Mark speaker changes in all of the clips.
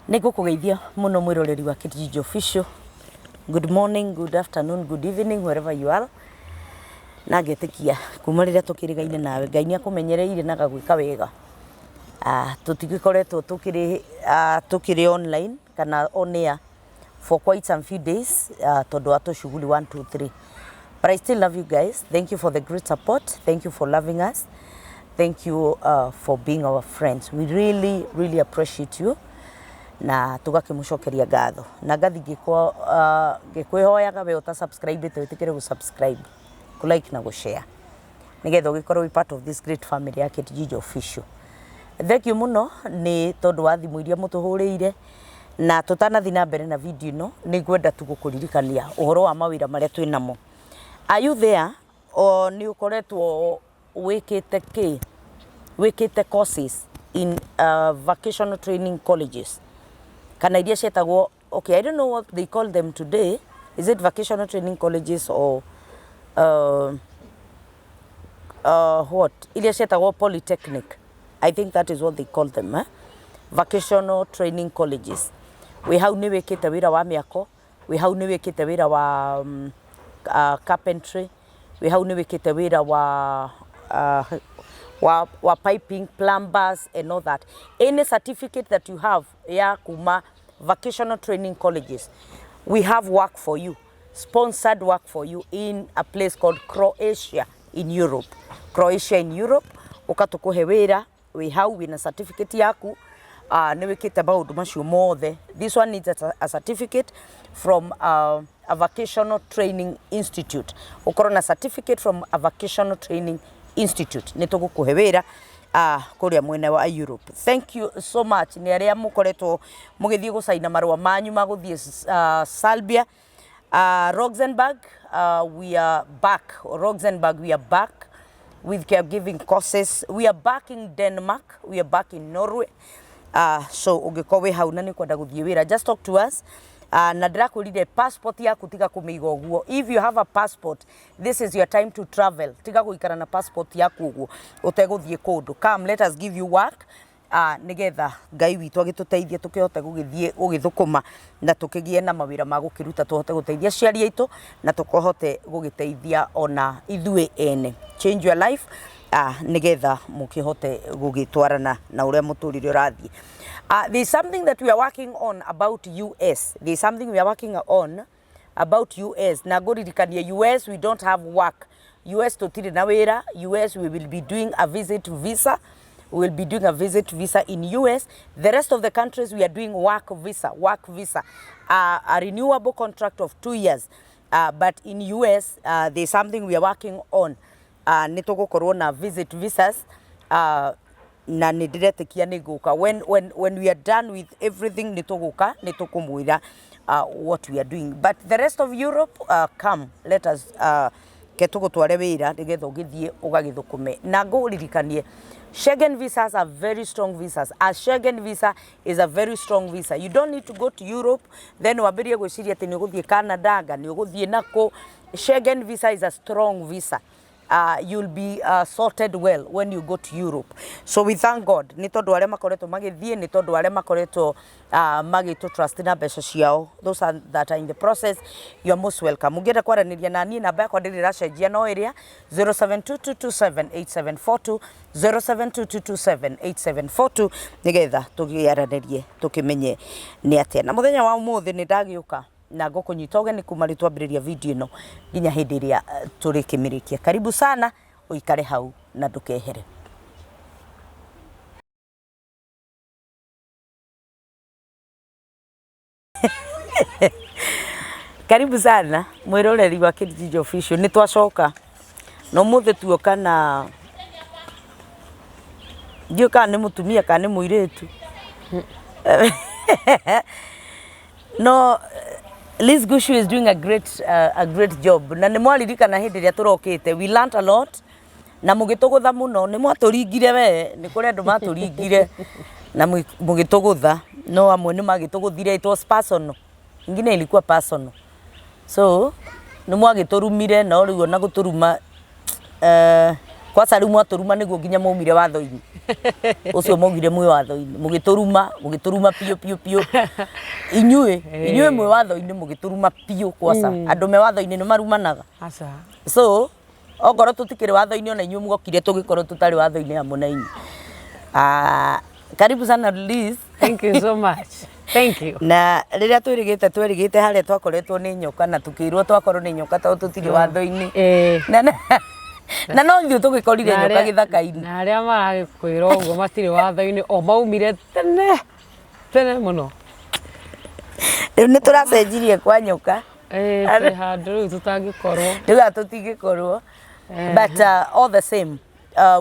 Speaker 1: Nikukugeithia muno mwiroreri wa Kiugo official. Good morning, good afternoon, good evening wherever you are. Nagetikia kuma riria tukirigaine nawe Ngai ni akumenyereire na gagwika wega. Tutigikoretwo tukiri online kana on air for quite some few days tondu ato shughuli 1 2 3. But I still love you guys. Thank you for the great support. Thank you for loving us. Thank you for being our friends. We really appreciate you. Na tugakimucokeria ngatho na ngathi ngikwihoyaga we uta subscribe te witikire gu subscribe ku like na gu share nigetho gikorwo we part of this great family ya Kiugo official. Thank you muno ni tondu wa thimu iria mutuhuriire na tutanathi na mbere na video no ni ngwenda tugukuririkania uhoro wa mawira maria twinamo. Are you there o ni ukoretwo wikite courses in vocational training colleges? Kana iria cietagwo, okay, I don't know what they call them today. Is it vocational training colleges or what? Iria cietagwo polytechnic. I think that is what they call them, vocational training colleges. We hau ni wikite wira wa miako, we hau ni wikite wira wa carpentry, we hau ni wikite wira wa piping, plumbers and all that. Any certificate that you have ya kuma vocational training colleges, we have work for you, sponsored work for you in a place called Croatia in Europe. Croatia in Europe, ukatukuhe wira, we have wina certificate yaku, ni wikite maundu macio mothe. This one needs a certificate from a vocational training institute. Ukorwo na certificate from a vocational training institute nitugukuhe wira kuria mwene wa Europe. Thank you so much ni aria mukoretwo mugithie gusaina marwa manyu maguthie Serbia, Roxenberg. We are back. Roxenberg, we are back with caregiving courses. We are back in Denmark, we are back in Norway. So ugikowe hau na ni kwenda guthie wira, just talk to us. Na ndirakurire passport yaku tiga kumiiga uguo. If you have a passport, this is your time to travel. Tiga guikara na passport yaku uguo uteguthie kundu. Come, let us give you work. Nigetha Ngai witu agituteithie tukihote gugithie gugithukuma na tukigie na mawira ma gukiruta tuhote guteithia ciari aitu na tukohote gugiteithia ona ithue ene. Change your life nigetha mukihote gugitwarana na uria muturire urathie. There's something that we are working on about US. There's something we are working on about US. Na goririkania US, we don't have work. US tutiri na wira. US, we will be doing a visit visa. We will be doing a visit visa in US. The rest of the countries, we are doing work visa. Work visa. A renewable contract of 2 years. But in US, there's something we are working on. Nitugukorwo na visit visas. Na nidiretikia niguka when we are done with everything nituguka nitukumwira what we are doing. But the rest of Europe, come, let us ketugutware wira nigetha ugithie ugagithukume na nguririkanie Schengen visas are very strong visas. A Schengen visa is a very strong visa. You don't need to go to Europe then wambirie gwiciria ati ni uguthie Canada nga ni uguthie nako. Schengen visa is a strong visa. You'll be sorted well when you go to Europe. So we thank God. Ni tondu aria makoretwo magithie, ni tondu aria makoretwo magitu trust na mbeca ciao. Those that are in the process, you are most welcome. Mungienda kwaraniria na niĩ namba yakwa ndiriracenjia no area 0722278742 0722278742 nigetha tugiaranirie tukimenye ni atia. Na muthenya wa umuthi ni ndagiuka na ngukunyita ugeni kuma ritwambiriria video ino nginya hindi iria turikimirikia. Karibu sana, uikare hau na ndukehere. Karibu sana mwiroreri wa Kiugo official. Ni twacoka no muthe tuoka na ndioka ni mutumia kana ni muiretu. No, Liz Gushu is doing a great job. Na ni mwaririkana hindi ria turokite, we learned a lot. Na mugitugutha muno ni mwaturingire we ni kuri andu maturingire na mugitugutha no amwe ni magituguthire. It was personal, ingine ilikuwa personal. So ni mwagiturumire na riu na guturuma kwasa riu mwaturuma niguo nginya maumire watho-ini ucio maugire mwe watho-ini mugituruma pio inyue mwe watho-ini mugituruma pio kwasa andu me watho-ini ni marumanaga
Speaker 2: aca
Speaker 1: so ogoro tutikire watho-ini ona inyue mugokire tugikorwo tutari watho-ini hamwe na inyu karibu sana Liz.
Speaker 2: Thank you so much. Thank you.
Speaker 1: Na riria twerigite haria twakoretwo ni nyoka na tukirwo twakorwo ni nyoka to tutire watho-ini na no ithu tugikorire nyoka githaka-ini
Speaker 2: na aria maragikwira uguo matire watho-ini o maumire tene muno
Speaker 1: riu ni turacenjirie kwa nyoka
Speaker 2: twi handu riu tutangikorwo
Speaker 1: riu tutingikorwo but all the same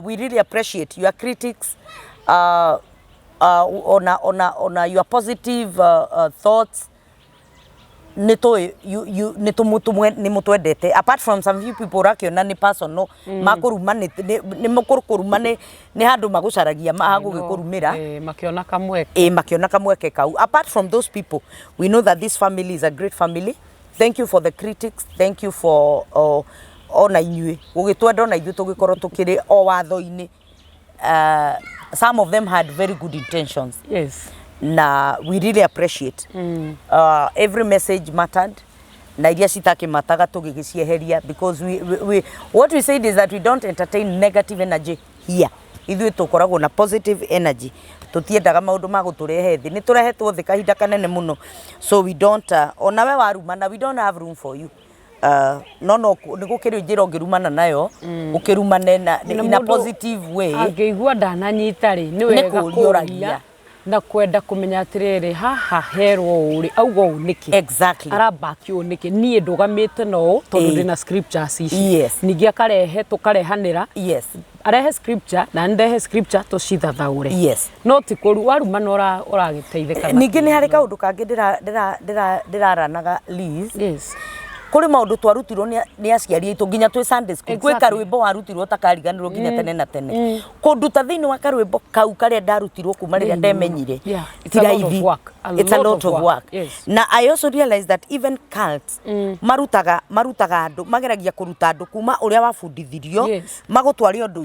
Speaker 1: we really appreciate your critics on your positive thoughts ni mutwendete apart from some few people rakiona ni personal makuruma ni mukuruma ni handu magucaragia magugikurumira makiona kamweke kau apart from those people we know that this family is a great family. Thank you for the critics, thank you for ona inyue gugitwenda ona ithu tugikorwo tukiri o watho-ini some of them had very good intentions.
Speaker 2: Yes.
Speaker 1: Na we really appreciate every message mattered na iria citakimataga tugigicieheria because we what we said is that we don't entertain negative energy here. Ithuĩ tukoragwo na positive energy tutiendaga maundu ma guturehe thi ni turehetwo thi kahinda kanene muno so we don't onawe warumana we don't have room for you no ni gukiri njira ngirumana nayo ukirumane na in a positive way
Speaker 2: angeigua ndananyita ri ni wega kuria na kwenda kumenya atiriri haha herwo uri augo uniki
Speaker 1: exactly
Speaker 2: arabaki uniki nie ndugamite no tondu ndina scriptures ici
Speaker 1: yes
Speaker 2: ningi akarehe tukarehanira
Speaker 1: yes
Speaker 2: arehe scripture na ndehe scripture tucithathaure
Speaker 1: yes
Speaker 2: no ti kuru warumana uragiteithika
Speaker 1: ningi ni hari kaundu kangi ndiraranaga Liz
Speaker 2: yes
Speaker 1: kuri maundu twarutirwo ni aciari aitu nginya twi Sunday school kwi karwimbo warutirwo takariganirwo nginya tene na tene kunduta thiini wa karwimbo kau karia ndarutirwo kuma riria ndemenyire
Speaker 2: it's a lot of work. Yes.
Speaker 1: Na I also realized that even cults marutaga andu mageragia kuruta andu kuma uria wabundithirio magutwari undu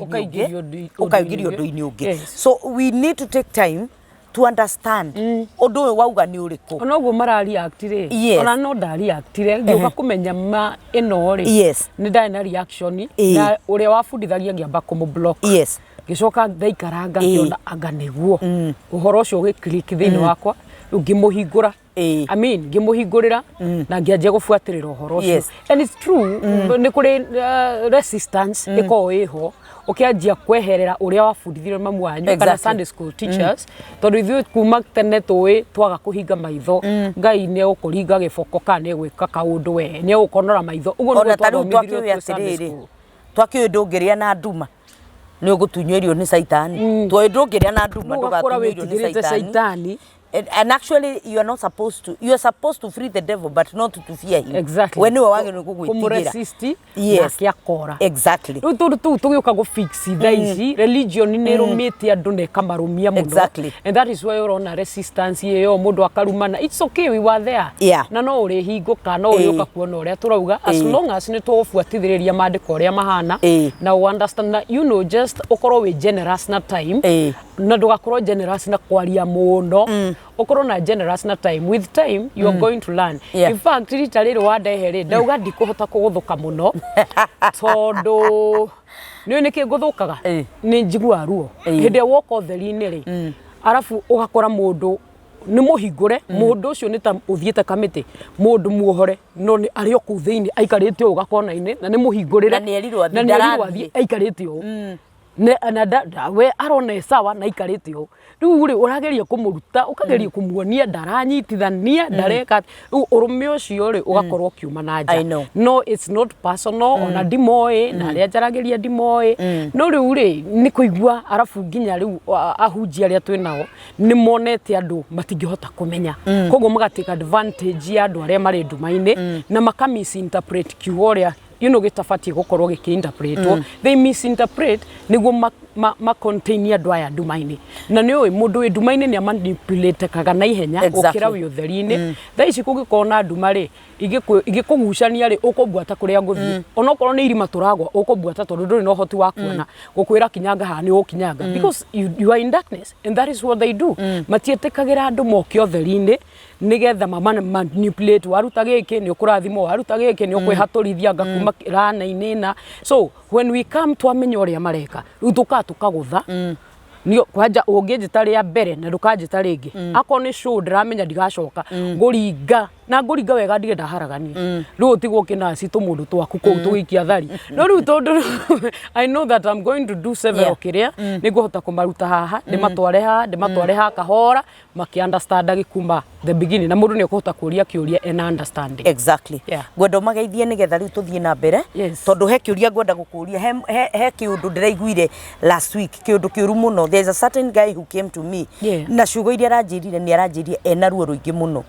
Speaker 1: ukaigirio undu-ini ungi so we need to take time to understand undu uyu wauga ni uriku
Speaker 2: ona uguo marari actire ona no ndari actire ngiuka kumenya ma ino ri ni ndari na reaction na uria wabundithagia ngiamba kumu block gicoka ndaikaranga ngiona anga niguo uhoro ucio ugiclick thiini wakwa ngimuhingura I mean ngimuhingurira na ngianjia gufuatirira uhoro ucio and it's true ni kuri resistance iko iho ukianjia kweherera uria wabundithirio mamu wanyu kana Sunday school teachers tondu ithuĩ kuma tene tuĩ twaga kuhinga maitho Ngai ni gukuringa giboko kana ni gwika kaundu we ni gukonora maitho uguo no twathomithirio Sunday school
Speaker 1: twakiũĩ ndũngĩrĩa na nduma ni ugutunywerio ni saitani twaĩ ndũngĩrĩa na nduma ndũgatunywerio ni saitani. And actually you are not supposed to, you are supposed to free the devil but not to fear him.
Speaker 2: Exactly.
Speaker 1: When you are walking
Speaker 2: kumresist na kiakora.
Speaker 1: Exactly.
Speaker 2: Tu tugiuka go fix thaici religion ni rumite andu ne kamarumia muno.
Speaker 1: Exactly.
Speaker 2: And that is why you're on a resistance iyo mundu akarumana. It's okay, we were there. Na no uri hinguka no uri kuona uria turauga as long as ni tufuatithiriria maandiko uria mahana na understand that you know just ukorwo we generous na time na ndugakorwo generous na kwaria muno ukorwo na generous na time with time you are going to learn. In fact rita riri wandehere ndauga ndikuhota kuguthuka muno tondu ni niki nguthukaga ni njigua ruo hindi walk otheri-ini ri arafu ugakora mundu ni muhingure mundu ucio ni ta uthiete kamiti mundu muohore no ni ari oku thiini aikarite ugakona-ini na ni muhingurire
Speaker 1: na ni erirwo
Speaker 2: aikarite u na we arone sawa na ikarite u riu ri urageria kumuruta ukageria kumuonia ndaranyitithania ndareka riu urume ucio ri ugakorwo kiuma na nja no it's not personal ona ndimoe na ria njarageria ndimoe no riu ri ni kuigua arafu nginya riu ahunjia ria twinao ni monete andu matingihota kumenya koguo magatake advantage ya andu aria mari nduma-ini na makamisinterpret kiugo ria you know gitabatie gukorwo gikiinterpretwo they misinterpret niguo contain andu aya ndumaini na ni oi mundu wi ndumaini ni manipulate kaga na ihenya gukira wi utheri-ini tha ici kugikona nduma ri igikugucania ri ukubwata kuria nguthi onokorwo ni irima turagwa ukubwata tondu nduri no hoti wa kuona gukwira kinyanga ha ni ukinyanga because you are in darkness and that is what they do matietikagira andu moke utheri-ini nigetha manipulate waruta giki ni ukurathimo waruta giki ni ukwihaturithia ngakuma rana-ini na so when we come to amenya uria mareka riu tukagutha ni kwanja unginjita ria mbere na ndukanjita ringi akon ni show ndiramenya ndigacoka nguringa na nguringa wega ndigenda haragania riu tigwo kinasi tumundu twaku kou tugikia thari no riu tondu I know that I'm going to do several kiria niguhota kumaruta haha ndimatware ha kahora maki understand gikuma the beginning na mundu ni kuhota kuria kiuria and understanding
Speaker 1: exactly gwendo mageithie nigetha riu tuthie na mbere tondu he kiuria ngwenda gukuria he kiundu ndiraiguire last week kiundu kiuru muno there's a certain guy who came to me na ciugo iria aranjirire ni aranjirie ena ruo ruingi muno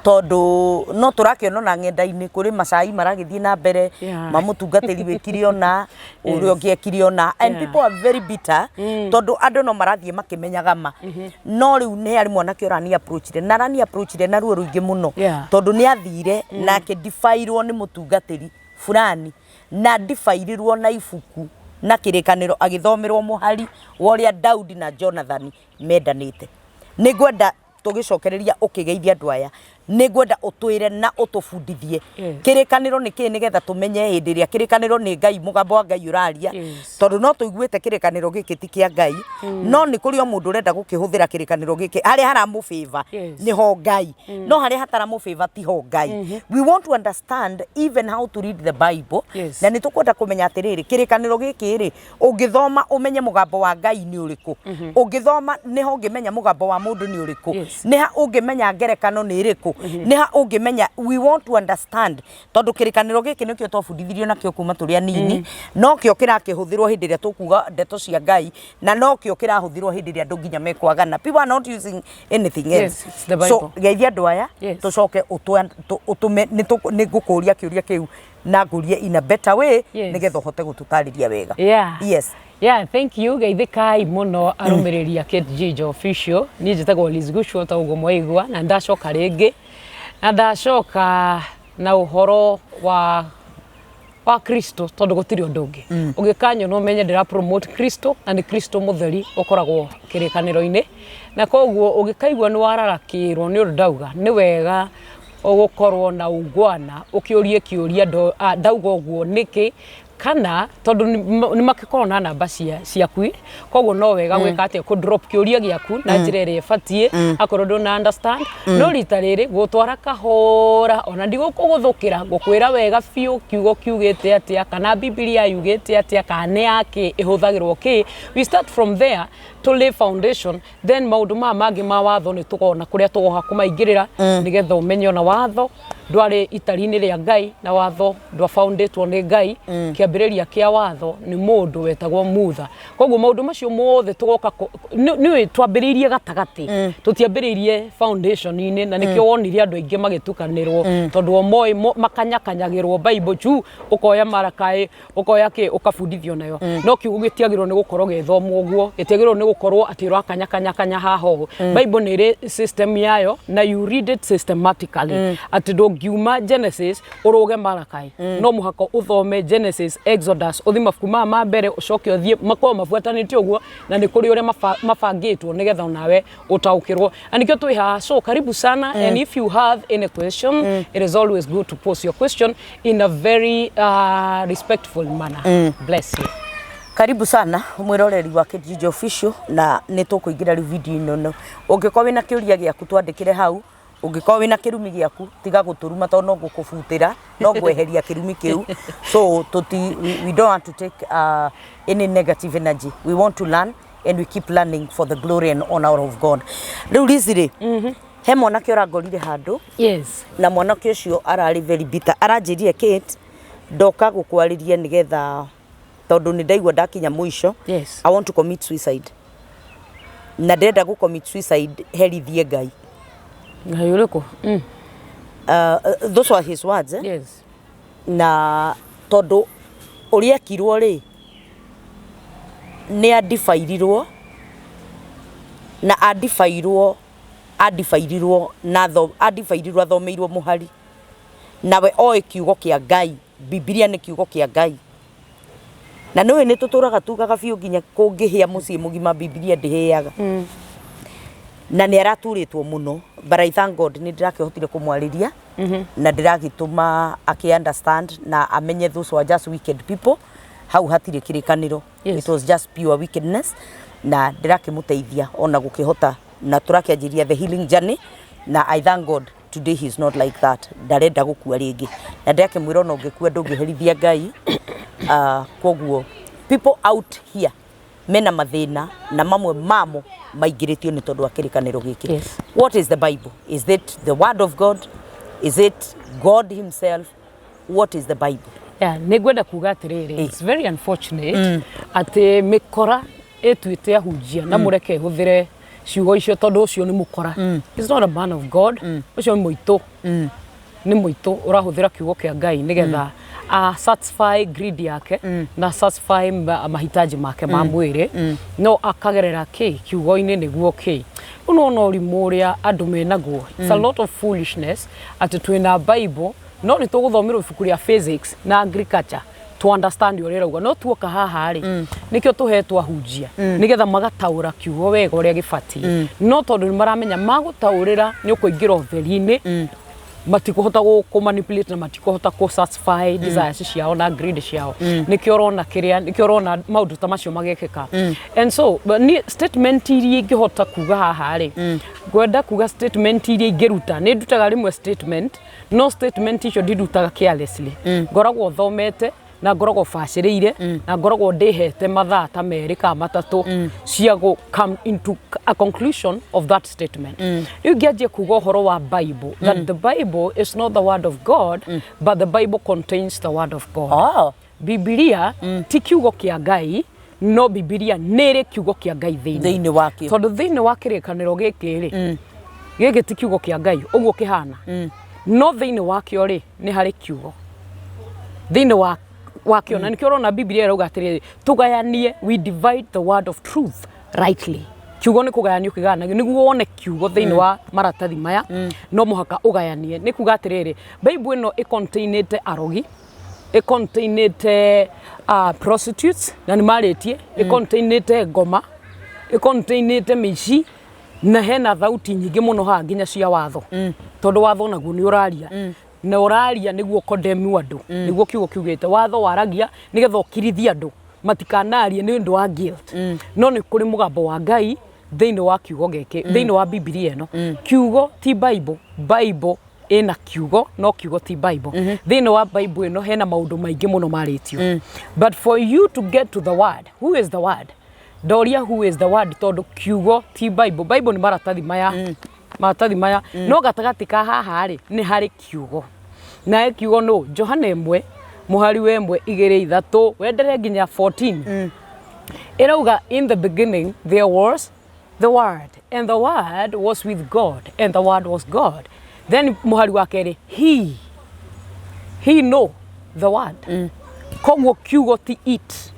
Speaker 1: tondu no turakiona na ngenda-ini kuri macai maragithie na mbere mamutungatiri wikiri ona urio ngiekiri ona and people are very bitter tondu andu no marathie makimenyaga ma no riu ni ari mwanake urani approachire na ruo ruingi muno tondu ni athire na akidifairwo ni mutungatiri fulani na difairirwo na ibuku na kirikaniro agithomerwo muhari woria Daudi na Jonathan mendanite nigwenda tugicokereria ukigeithia andu aya nigwenda utwire na utufundithie kirikaniro niki nigetha tumenye hindi ria kirikaniro ni Ngai mugambo wa Ngai uraria tondu no tuiguite kirikaniro giki ti kia Ngai no ni kuri o mundu urenda gukihuthira kirikaniro giki hari haramu favor ni ho Ngai no hari hataramu favor ti ho Ngai we want to understand even how to read the Bible na ni tukwenda kumenya atiriri kirikaniro giki ri ungithoma umenye mugambo wa Ngai ni uriku ungithoma ni ho ngimenya mugambo wa mundu ni uriku ni ha ungimenya ngerekano ni iriku ni ha ungimenya we want to understand tondu kirikaniro giki nikio twabundithirio nakio kuma turia nini no kio kirakihuthirwo hindi ria tukuga ndeto cia Ngai na no kio kirahuthirwo hindi ria andu nginya mekwagana people are not using anything else so geithia andu aya tucoke utume ni ngukuria kiuria kiu na ngurie in a better way nigetha hote gututariria wega
Speaker 2: thank you geithikai muno arumiriria Kate Jijo official ni njitagwo Liz Gushu ta ugo mwaigwa na ndacoka ringi na ndacoka na uhoro wa Kristo tondu gutiri undu ungi ugikanyo no menye ndira promote Kristo na ni Kristo mutheri ukoragwo kirikaniro-ini na koguo ugikaigwa ni wararakirwo ni undu ndauga ni wega ugukorwo na ungwana ukiurie kiuria ndauga uguo niki kana tondu ni makikorwo na namba ciaku koguo no wega gwika atia ku drop kiuria giaku na njira ire batie akorwo nduna understand no rita riri gutwara kahora ona ndigukugthukira ngukwira wega fiu kiugo kiugite atia kana Bibilia yugite atia kana yake ihuthagirwo ki we start from there to lay foundation then maundu mangi ma watho ni tukona kuria tugoha kumaingirira nigetha umenye ona watho ndwari itari-ini ria Ngai na watho ndwa foundetwo ni Ngai kiambiriria kia watho ni mundu wetagwo mutha koguo maundu macio mothe tugoka ni twambiririe gatagati tutiambiririe foundation-ini na nikio wonirie andu aingi magitukanirwo tondu omoi makanyakanyagirwo Bible juu ukoya Marakai ukoya ki ukabundithio nayo no kiugo gitiagirwo ni gukorwo githomwo uguo gitiagirwo ni gukorwo ati rakanyakanya haho Bible ni ri system yayo na you read it systematically ati ngiuma Genesis uruge Marakai no muhako uthome Genesis Exodus uthi mabuku ma mbere ucoke uthie makwa mafuatanite uguo na ni kuri ure mabangitwo nigetha nawe utaukirwo anikio twi ha so karibu sana and if you have any question it is always good to post your question in a very respectful manner bless you
Speaker 1: karibu sana mwiroreri wa Kate Jijo official na ni tukuingira ri video ino ungikorwo wina kiuria giaku twandikire hau ungikorwo wina kirumi giaku tiga guturuma tondu no gukubutira no gweheria kirumi kiu so we don't want to take any negative energy we want to learn and we keep learning for the glory and honor of God riu rizire he mwanake urangorire handu na mwanake ucio arari very bitter aranjirie Kate ndoka gukwariria nigetha tondu ni ndaigwa ndakinya muisho I want to commit suicide na ndenda gu commit suicide herithie Ngai
Speaker 2: Ngai uriko
Speaker 1: those were his words na tondu uria kirwo ri ni adifairirwo na adifairirwo na adifairirwo athomeirwo muhari nawe oe kiugo kia Ngai. Bibilia ni kiugo kia Ngai na niwe ni tuturaga tugaga biu nginya kungihia mucii mugima Bibilia ndiheaga na ni araturitwo muno, but I thank God ni ndirakihotire kumwariria na ndiragituma aki understand na amenye those were just wicked people. Hau hatire kirikaniro, it was just pure wickedness, na ndirakimuteithia ona gukihota na turakianjiria the healing journey, na I thank God today he is not like that. Ndarenda gukua ringi na ndirakimwira ona ungikua ndungiherithia Ngai. Koguo people out here mena mathina na mamwe mamo maigiritio ni tondu akirikaniro giki. What is the Bible? Is it the word of God? Is it God himself? What is the Bible?
Speaker 2: Yeah, negwenda kuga atiriri, it's very unfortunate ati mikora etuite ahunjia na mureke huthire ciugo icio tondu ucio ni mukora. He's not a man of God. Ucio ni muito. Ni muito urahuthira kiugo kia Ngai nigetha satisfy greed yake na satisfy mahitaji make ma mwiri no akagerera kiugo-ini niguo uno urimu uria andu menaguo. It's a lot of foolishness ati twina Bible no ni tuguthomirwo ibuku ria physics na agriculture to understand your rauga no tuoka haha ri nikio tuhetwo ahunjia nigetha magataura kiugo wega uria gibati no tondu ni maramenya magutaurira ni ukuingira utheri-ini matikuhota ku manipulate na matikuhota ku satisfy desires ciao na greed ciao nikio rona kiria nikio rona maundu ta macio magekeka. And so ni statement iria ingihota kuga haha ri gwenda kuga statement iria ingiruta ni ndutaga rimwe statement no statement icio ndidutaga carelessly ngoragwo thomete na ngoragwo baciriire na ngoragwo ndihete mathaa ta meri ka matatu cia go come into a conclusion of that statement. Riu ngianjia kuga uhoro wa Bible that the Bible is not the word of God but the Bible contains the word of God. Bibilia ti kiugo kia Ngai no Bibilia nere kiugo kia Ngai thiini
Speaker 1: wakio
Speaker 2: tondu thiini wa kirikaniro giki ri giki ti kiugo kia Ngai uguo kihana no thiini wakio ri ni hari kiugo thiini wakio na nikio rona Bibilia rauga atiri tugayanie we divide the word of truth rightly. Kiugo ni kugayanio kigana niguo wone kiugo thiini wa maratathi maya no muhaka ugayanie ni kuga atiriri Bible ino icontainete arogi icontainete prostitutes na ni maritie icontainete ngoma icontainete mici na hena thauti nyingi muno ha nginya cia watho tondu watho naguo ni uraria na uraria niguo condemn andu niguo kiugo kiugite watho waragia nigetha ukirithia andu matikanarie ni undu wa guilt no ni kuri mugambo wa Ngai thiini wa kiugo giki thiini wa Bibilia ino kiugo ti Bible ina kiugo no kiugo ti Bible thiini wa Bible ino hena maundu maingi muno maritio but for you to get to the word, who is the word? Doria who is the word tondu kiugo ti Bible ni maratathi maya no gatagati ka haha ri ni hari kiugo na kiugo no Johana 1 muhari wa 1:2 wendere nginya 14 irauga in the beginning there was the word and the word was with God and the word was God. Then muhari wa keri he know the word koguo kiugo ti it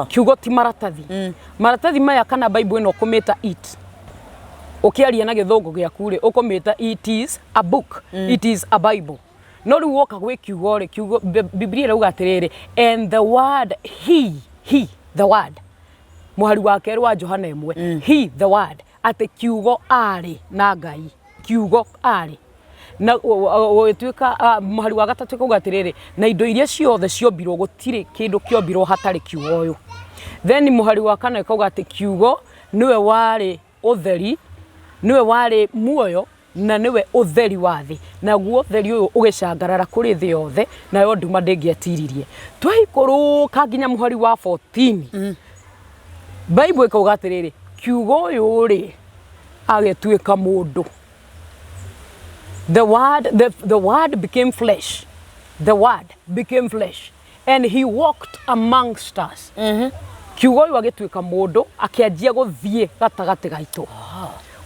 Speaker 2: kiugo ti maratathi maya kana Bible ino kumeta it ukiaria na githungu giaku ri ukometa it is a book it is a Bible no ri woka gwi kiugo ri kiugo Biblia rauga atiriri and the word he the word muhari wa keri wa Johana 1 he the word ate kiugo ari na Ngai kiugo ari na wetwika muhari wa gatatu kuga atiriri na indo iria ciothe ciombirwo gutire kindu kiombirwo hatari kiugo uyu. Then muhari wa kana kuga ati kiugo niwe wari utheri niwe wari muoyo na niwe utheri wa thi naguo utheri uyu ugicangarara kuri thi yothe nayo nduma ndingiatiririe twahikuruka nginya muhari wa 14 Bible ikauga atiriri kiugo uyu ri agetwika mundu the word became flesh and he walked amongst us kiugo uyu agetwika mundu akianjia guthie gatagati gaitu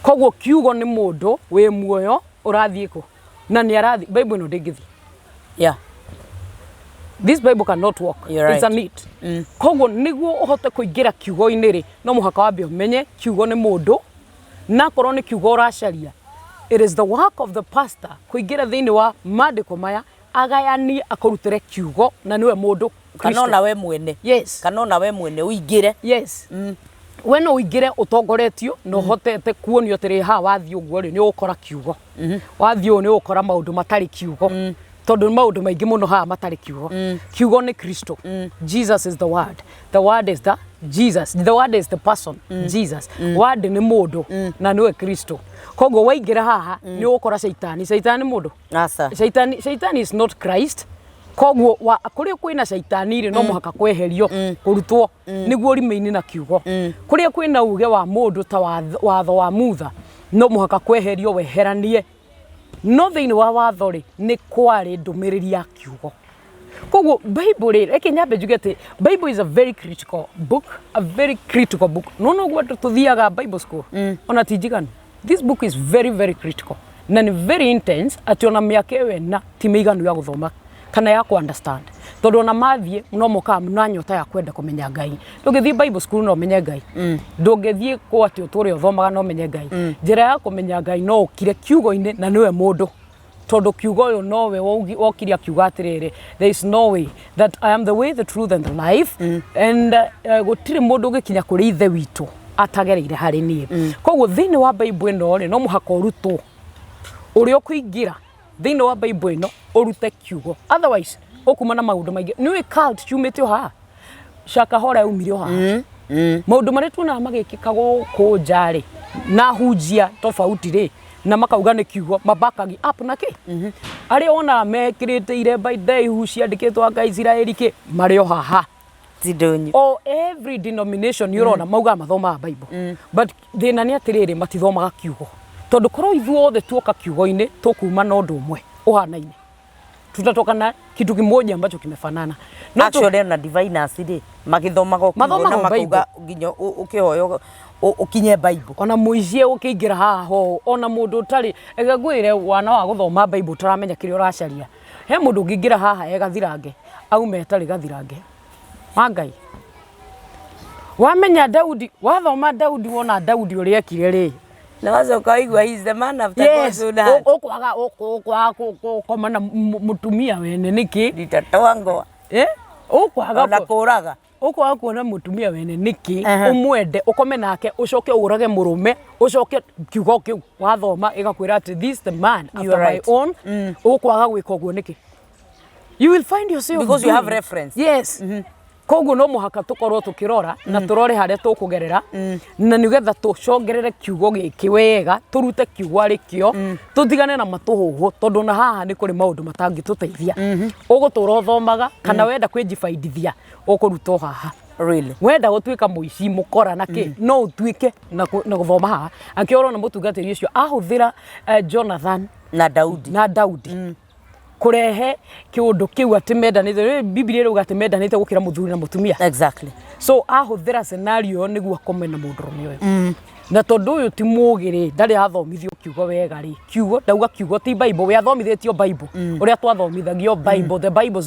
Speaker 2: koguo kiugo ni mundu we muoyo urathie ko na ni arathi Bible no ndingithi This Bible cannot work.
Speaker 1: Right.
Speaker 2: It's a need. Koguo niguo uhote kuingira kiugo-ini ri no muhaka wambe umenye kiugo ni mundu na korwo ni kiugo uracaria. It is the work of the pastor kuingira thiini wa maandiko maya agayanie akurutire kiugo na niwe mundu
Speaker 1: kanona we mwene.
Speaker 2: Yes.
Speaker 1: Kanona we mwene uingire.
Speaker 2: Yes. Wena uingire utongoretio no hotete kuonio tiri ha wathi uguo ri ni ukora kiugo. Wathi ni ukora maundu matari kiugo. Tondu maundu maingi muno ha matari kiugo. Kiugo ni Kristo. Jesus is the word. The word is the Jesus. The word is the person. Jesus. Word ni mundu na niwe Kristo. Koguo waingira haha ni ukora Saitani. Saitani mundu.
Speaker 1: Asa.
Speaker 2: Saitani is not Christ. Koguo kuria kwina Saitani ri no muhaka kweherio kurutwo niguo rimeini na kiugo. Kuria kwina uge wa mundu ta watho wa mutha no muhaka kweherio weheranie. No thiini wa watho ri ni kwari ndumiriri ya kiugo. Koguo Bible ri reke nyambe njuge ati Bible is a very critical book, a very critical book. No gwa tuthiaga Bible school ona tijiganu. This book is very very critical na ni very intense ati ona miaka wena ti miganu ya guthoma kana ya ku understand. Tondu ona mathie no muka mna nyota ya kwenda kumenya Ngai. Ndungithie Bible school no menye Ngai. Ndungithie ku ati uturi uthomaga no menye Ngai. Njira ya kumenya Ngai no ukire kiugo-ini na niwe mundu. Tondu kiugo uyu no we wokiria kiugo atiriri. There is no way that I am the way, the truth and the life. And gutiri mundu ugikinya kuri ithe witu atagereire hari nie. Koguo thiini wa Bible ino ri no muhaka urutwo. Uri okuingira thiini wa Bible ino urute kiugo. Otherwise okuma na maundu maingi ni cult ciumite ha shaka hora umire ha maundu mari tuna magikika guku njari na hunjia tofauti ri na makauga ni kiugo mabakagi up na ki ari ona mekirite ire by day hu ciandikitwo anga Israeli ki mari ha
Speaker 1: tidonyi
Speaker 2: o every denomination yurona mauga mathoma Bible but thina ni atiriri matithomaga kiugo tondu korwo ithuothe tuoka kiugo-ini tukuma na undu umwe uhanaine tutatoka na kitu kimoja ambacho kimefanana.
Speaker 1: Actually na diviners ri magithoma go kiugo na makuga nginyo ukihoyo ukinye Bible.
Speaker 2: Ona muizie ukiingira haho ona mundu tari egagwire wana wa guthoma Bible taramenya kiri uracaria. He mundu ngingira haha egathirange aume tari gathirange. Ngai. Wamenya Daudi, wathoma Daudi wona Daudi uri ekire ri.
Speaker 1: Na wazo kaigwa he is the man after God's own heart.
Speaker 2: Okwaga komana mutumia wene niki
Speaker 1: nditatwango
Speaker 2: okwaga
Speaker 1: na kuraga
Speaker 2: okwaga kuona mutumia wene niki umwende ukome nake ucoke urage murume ucoke kiugo kiu wathoma igakwira ati this the man after my own okwaga gwika uguo niki you will find yourself
Speaker 1: because you have reference.
Speaker 2: Yes. Koguo no muhaka tukorwo tukirora na turore haria tukugerera na nigetha tucongerere kiugo giki wega turute kiugo ari kio tutigane na matuhuhu tondu na haha ni kuri maundu matangi tuteithia ugutura uthomaga kana wenda kwijibaidithia ukurutwo haha
Speaker 1: really
Speaker 2: wenda gutuika muici mukora naki no utuike na guthoma haha akioro na mutungatiri ucio ahuthira Jonathan
Speaker 1: na Daudi
Speaker 2: kurehe kiundu kiu atimendanite Bibilia ro gatimendanite gukira muthuri na mutumia
Speaker 1: exactly
Speaker 2: so ahuthira scenario niguo akomena mundurume uyu na tondu uyu ti mugiri ndari athomithio kiugo wega ri kiugo ndauga kiugo ti Bible we athomithitio Bible uria twathomithagio Bible the Bible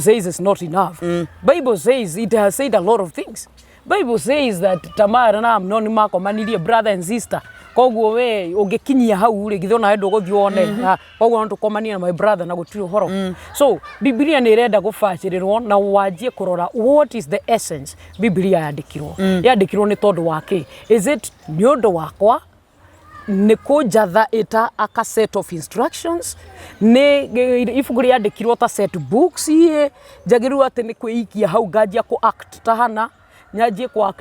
Speaker 2: says it's not enough Bible says it has said a lot of things Bible says that Tamara na Amnon makomanirie brother and sister koguo we ungikinyia hau ri githona endo guthione koguo no tukomania my brother na gutiri horo so Bibilia ni irenda gufacirirwo na wanjie kurora what is the essence Bibilia yandikirwo ni tondu wake is it ni undu wakwa ni kujatha ita aka set of instructions ni ifugu yandikirwo ta set books ye jagiru ati ni kwiikia hau ngajia ku act tahana nyaje kwa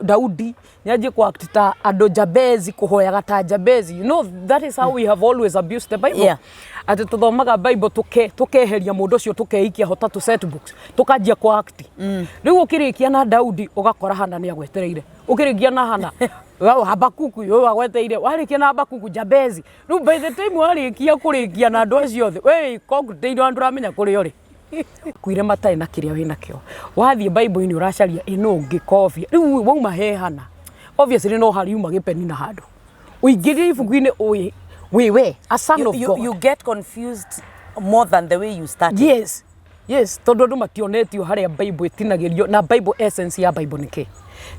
Speaker 2: Daudi nyaje kwa ando Jabezi kuhoyaga ta Jabezi you know that is how we have always abused the Bible ati tuthomaga Bible tukeheria mundu cio tukeikia hota tu set books tukajia kwa act riu ukirikia na Daudi ugakora hana ni agwetereire ukirikia na hana wao Habakuku yo agweteire warikia na Habakuku Jabezi riu by the time warikia kurikia na andu acio the we konguteire andu ramenya kuri ori kuire matai na kiria wina kio wathie Bible ini uracaria ino ngikofia riu wauma hehana obviously no hari uma gipeni na handu uingire ifugu-ini we a son of God
Speaker 1: you get confused more than the way you started.
Speaker 2: Yes Yes, tondu andu mationetio haria Bible itinagirio na Bible essence ya Bible niki.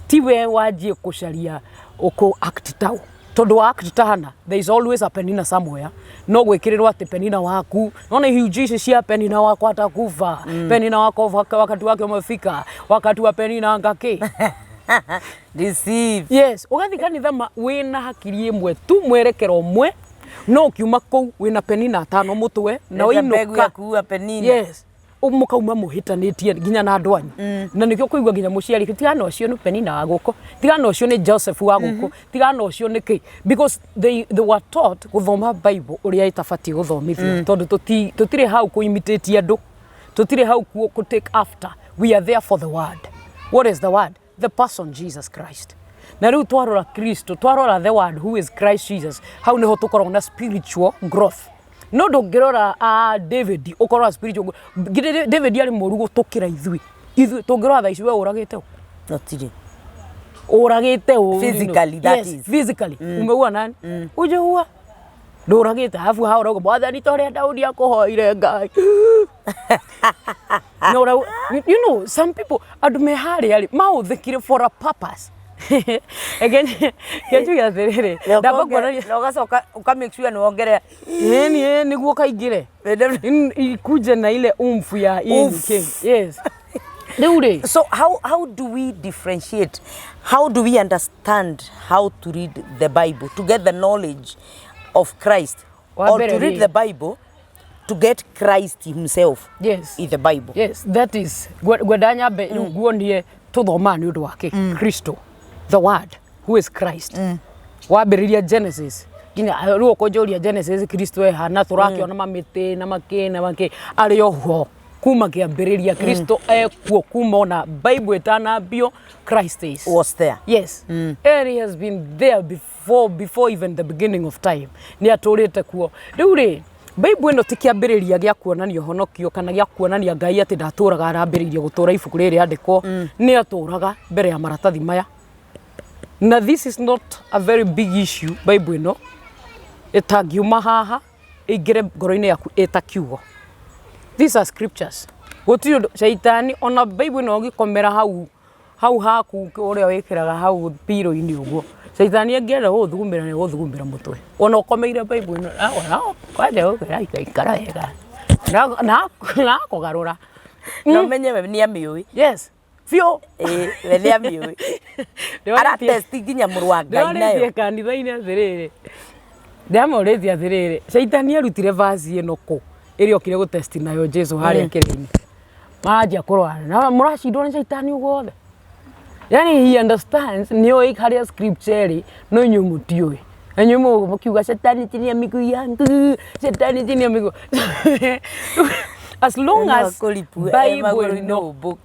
Speaker 2: Tiwe wajie kucaria uko act tau. Tondu act tahana, there is always a penina somewhere. No gwikirirwo ati penina waku. Nona hiu Jesus cia penina wako atakufa. Penina wako wakati wake umefika. Wakati wa penina ngaki.
Speaker 1: Receive.
Speaker 2: Yes, ugathi kanitha wina hakiri imwe tu mwerekero umwe. No kiuma kou wina penina atano mutwe na
Speaker 1: oinuka kuua penina.
Speaker 2: Yes. Umukauma muhitanitie nginya na andu anyu na nikio kuigwa nginya muciari tigana ucio ni penina wa guko tigana ucio ni Joseph wa guko tigana ucio ni ki because they were taught guthoma Bible uria itafati guthomithio tondu tutire hau ku imitate andu tutire hau ku take after. We are there for the word. What is the word? The person Jesus Christ. Na riu twarora Kristo twarora the word who is Christ Jesus how niho tukorwo na spiritual growth. No ndungirora David ukorwa spiritual David yari moru gutukira ithui tungirora thaici we uragite
Speaker 1: notire
Speaker 2: uragite
Speaker 1: physically that
Speaker 2: yes,
Speaker 1: is
Speaker 2: physically umeua nani uje huwa nduragite afu ha urago bwathani toria Daudi akohoire Ngai no you know some people adume hari mauthikire for a purpose. Again, kitu ya therere ndaba kora
Speaker 1: nogacoka uka make sure nuongere
Speaker 2: niguo kaingire ikuje na ile umfu ya king. Yes.
Speaker 1: So how do we differentiate? How do we understand how to read the Bible to get the knowledge of Christ or to read the Bible to get Christ himself?
Speaker 2: Yes.
Speaker 1: In the Bible.
Speaker 2: Yes, that is gwedanya be nguonie tuthoma ni undu wake Kristo. The word who is Christ. Wabiriria Genesis. Gina ruo kojoria Genesis Kristo ehana turakiona mamite na make ari oho kuma kiambiriria Kristo ekuo kuma ona Bible etanabio Christ is
Speaker 1: was there.
Speaker 2: Yes. And he has been there before even the beginning of time. Ni aturite kuo. Riu ri Bible ino tikiambiriria gia kuonania honokio kana gia kuonania Ngai ati ndaturaga arambiriria gutura ibuku riri andiko ni aturaga mbere ya maratathi maya. Now this is not a very big issue Bible ino etagiuma haha igire ngoro-ini yaku eta kiugo. These are scriptures. Gutio shaitani ona Bible ino gikomera hau haku uria wikiraga hau piro-ini uguo shaitani angienda guthugumira ni guthugumira mutwe ona ukomeire Bible ino kwaje ukira ikara wega na kugarura
Speaker 1: no menye ni amiui.
Speaker 2: Yes. Fio
Speaker 1: welia miui ara test ginya murwa Ngai nayo
Speaker 2: kanitha-ini athiriri ndamorethia athiriri shaitani arutire vazi ino ku iri okire gutesti nayo Jesu haria kiri-ini maja kurwana na murashindwo ni shaitani ugothe. Yani he understands niyo ikaria scripture no nyumutioi anyumo mukiuga shaitani tinia miguu yangu shaitani tinia miguu as long as Bible no book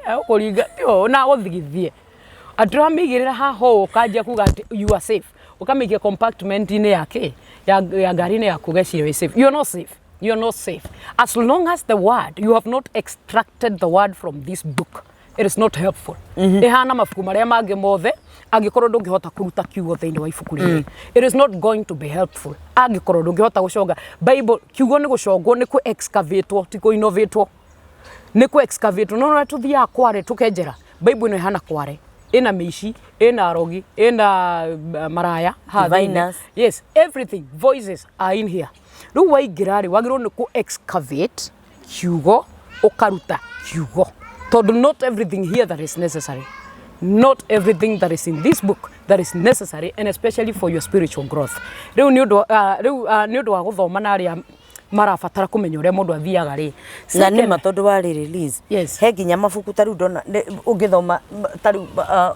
Speaker 2: akuringa yo na uthigithie aturamigirira haho ukajia kuga you are safe ukamikia compartment ine yake ya gari-ini yaku geciwe safe. You are not safe. You are not safe as long as the word you have not extracted the word from this book. It is not helpful. Ehana mafuku maria mange mothe angikorwo ndungihota kuruta kiugo thiini wa ibuku riri. It is not going to be helpful. Angikorwo ndungihota guconga Bible kiugo ni gucongwo ni ku excavate ti ku innovate. Ni ku excavate no tuthia kware tukenjera. Bible ino ehana kware. Ina mici, ina rogi, ina maraya,
Speaker 1: diviners.
Speaker 2: Yes, everything. Voices are in here. Riu waingirari wagirwo ni ku excavate kiugo ukaruta kiugo. Not everything here that is necessary. Not everything that is in this book that is necessary, and especially for your spiritual growth. Riu ni undu wa guthoma na aria marabatara kumenya uria mundu athiaga ri
Speaker 1: na ni matondu wa release.
Speaker 2: Yes.
Speaker 1: He nginya mabuku taru ndona ungithoma taru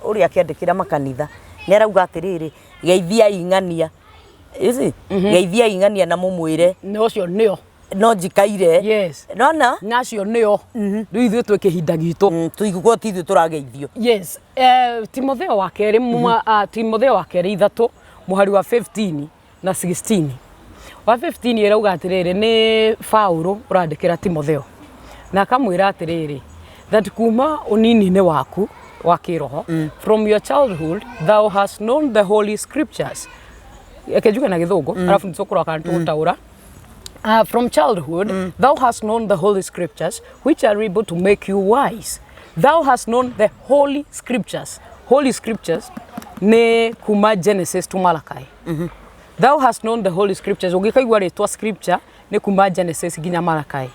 Speaker 1: uria akiandikira makanitha ni arauga atiriri geithia ing'ania isi geithia ing'ania na mumwire
Speaker 2: no cio nio
Speaker 1: no njikaire.
Speaker 2: Yes.
Speaker 1: Nona
Speaker 2: nacio nio riu ithuĩ twĩ kĩhinda gitũ
Speaker 1: tuigwo ti ithuĩ tũrageithio.
Speaker 2: Yes. Timotheo wa kerĩ Timotheo wa kerĩ 3 mũhari wa 15 na 16 wa 15 ĩrauga atĩrĩrĩ nĩ Paulo ũrandĩkĩra Timotheo na akamwĩra atĩrĩrĩ that kuma ũnini-inĩ waku wa kĩroho from your childhood thou hast known the holy scriptures. Akejuga na gĩthũngũ arabu nĩtũkũroka tũgũtaũra From childhood, thou hast known the holy scriptures, which are able to make you wise. Thou hast known the holy scriptures. Holy scriptures ne kuma Genesis to Malachi. Thou hast known the holy scriptures. Ugikaigua ritwa scripture ne kuma Genesis ginya Malachi.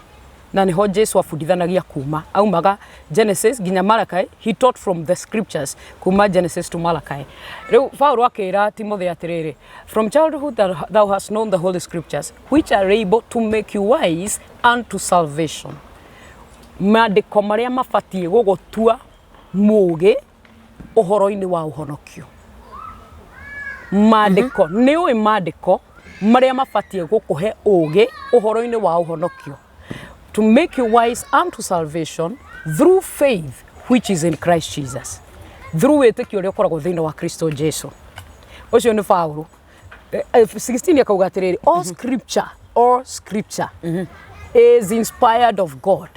Speaker 2: Na niho Jesu afundithanagia kuma. Aumaga Genesis ginya Malachi, he taught from the scriptures kuma Genesis to Malachi. Riu Paulo akira Timothy atiriri, from childhood thou hast known the holy scriptures, which are able to make you wise unto salvation. Maandiko maria mabatie gugutua muge uhoro-ini wa uhonokio. Maandiko ni ui maandiko maria mabatie gukuhe uge uhoro-ini wa uhonokio. To make you wise unto salvation through faith which is in Christ Jesus. Through wĩtĩkio ũrĩa ũkoragwo thĩinĩ wa Kristo Jesu. Ũcio nĩ Paulo. 16 akauga atĩrĩrĩ, all scripture is inspired of God.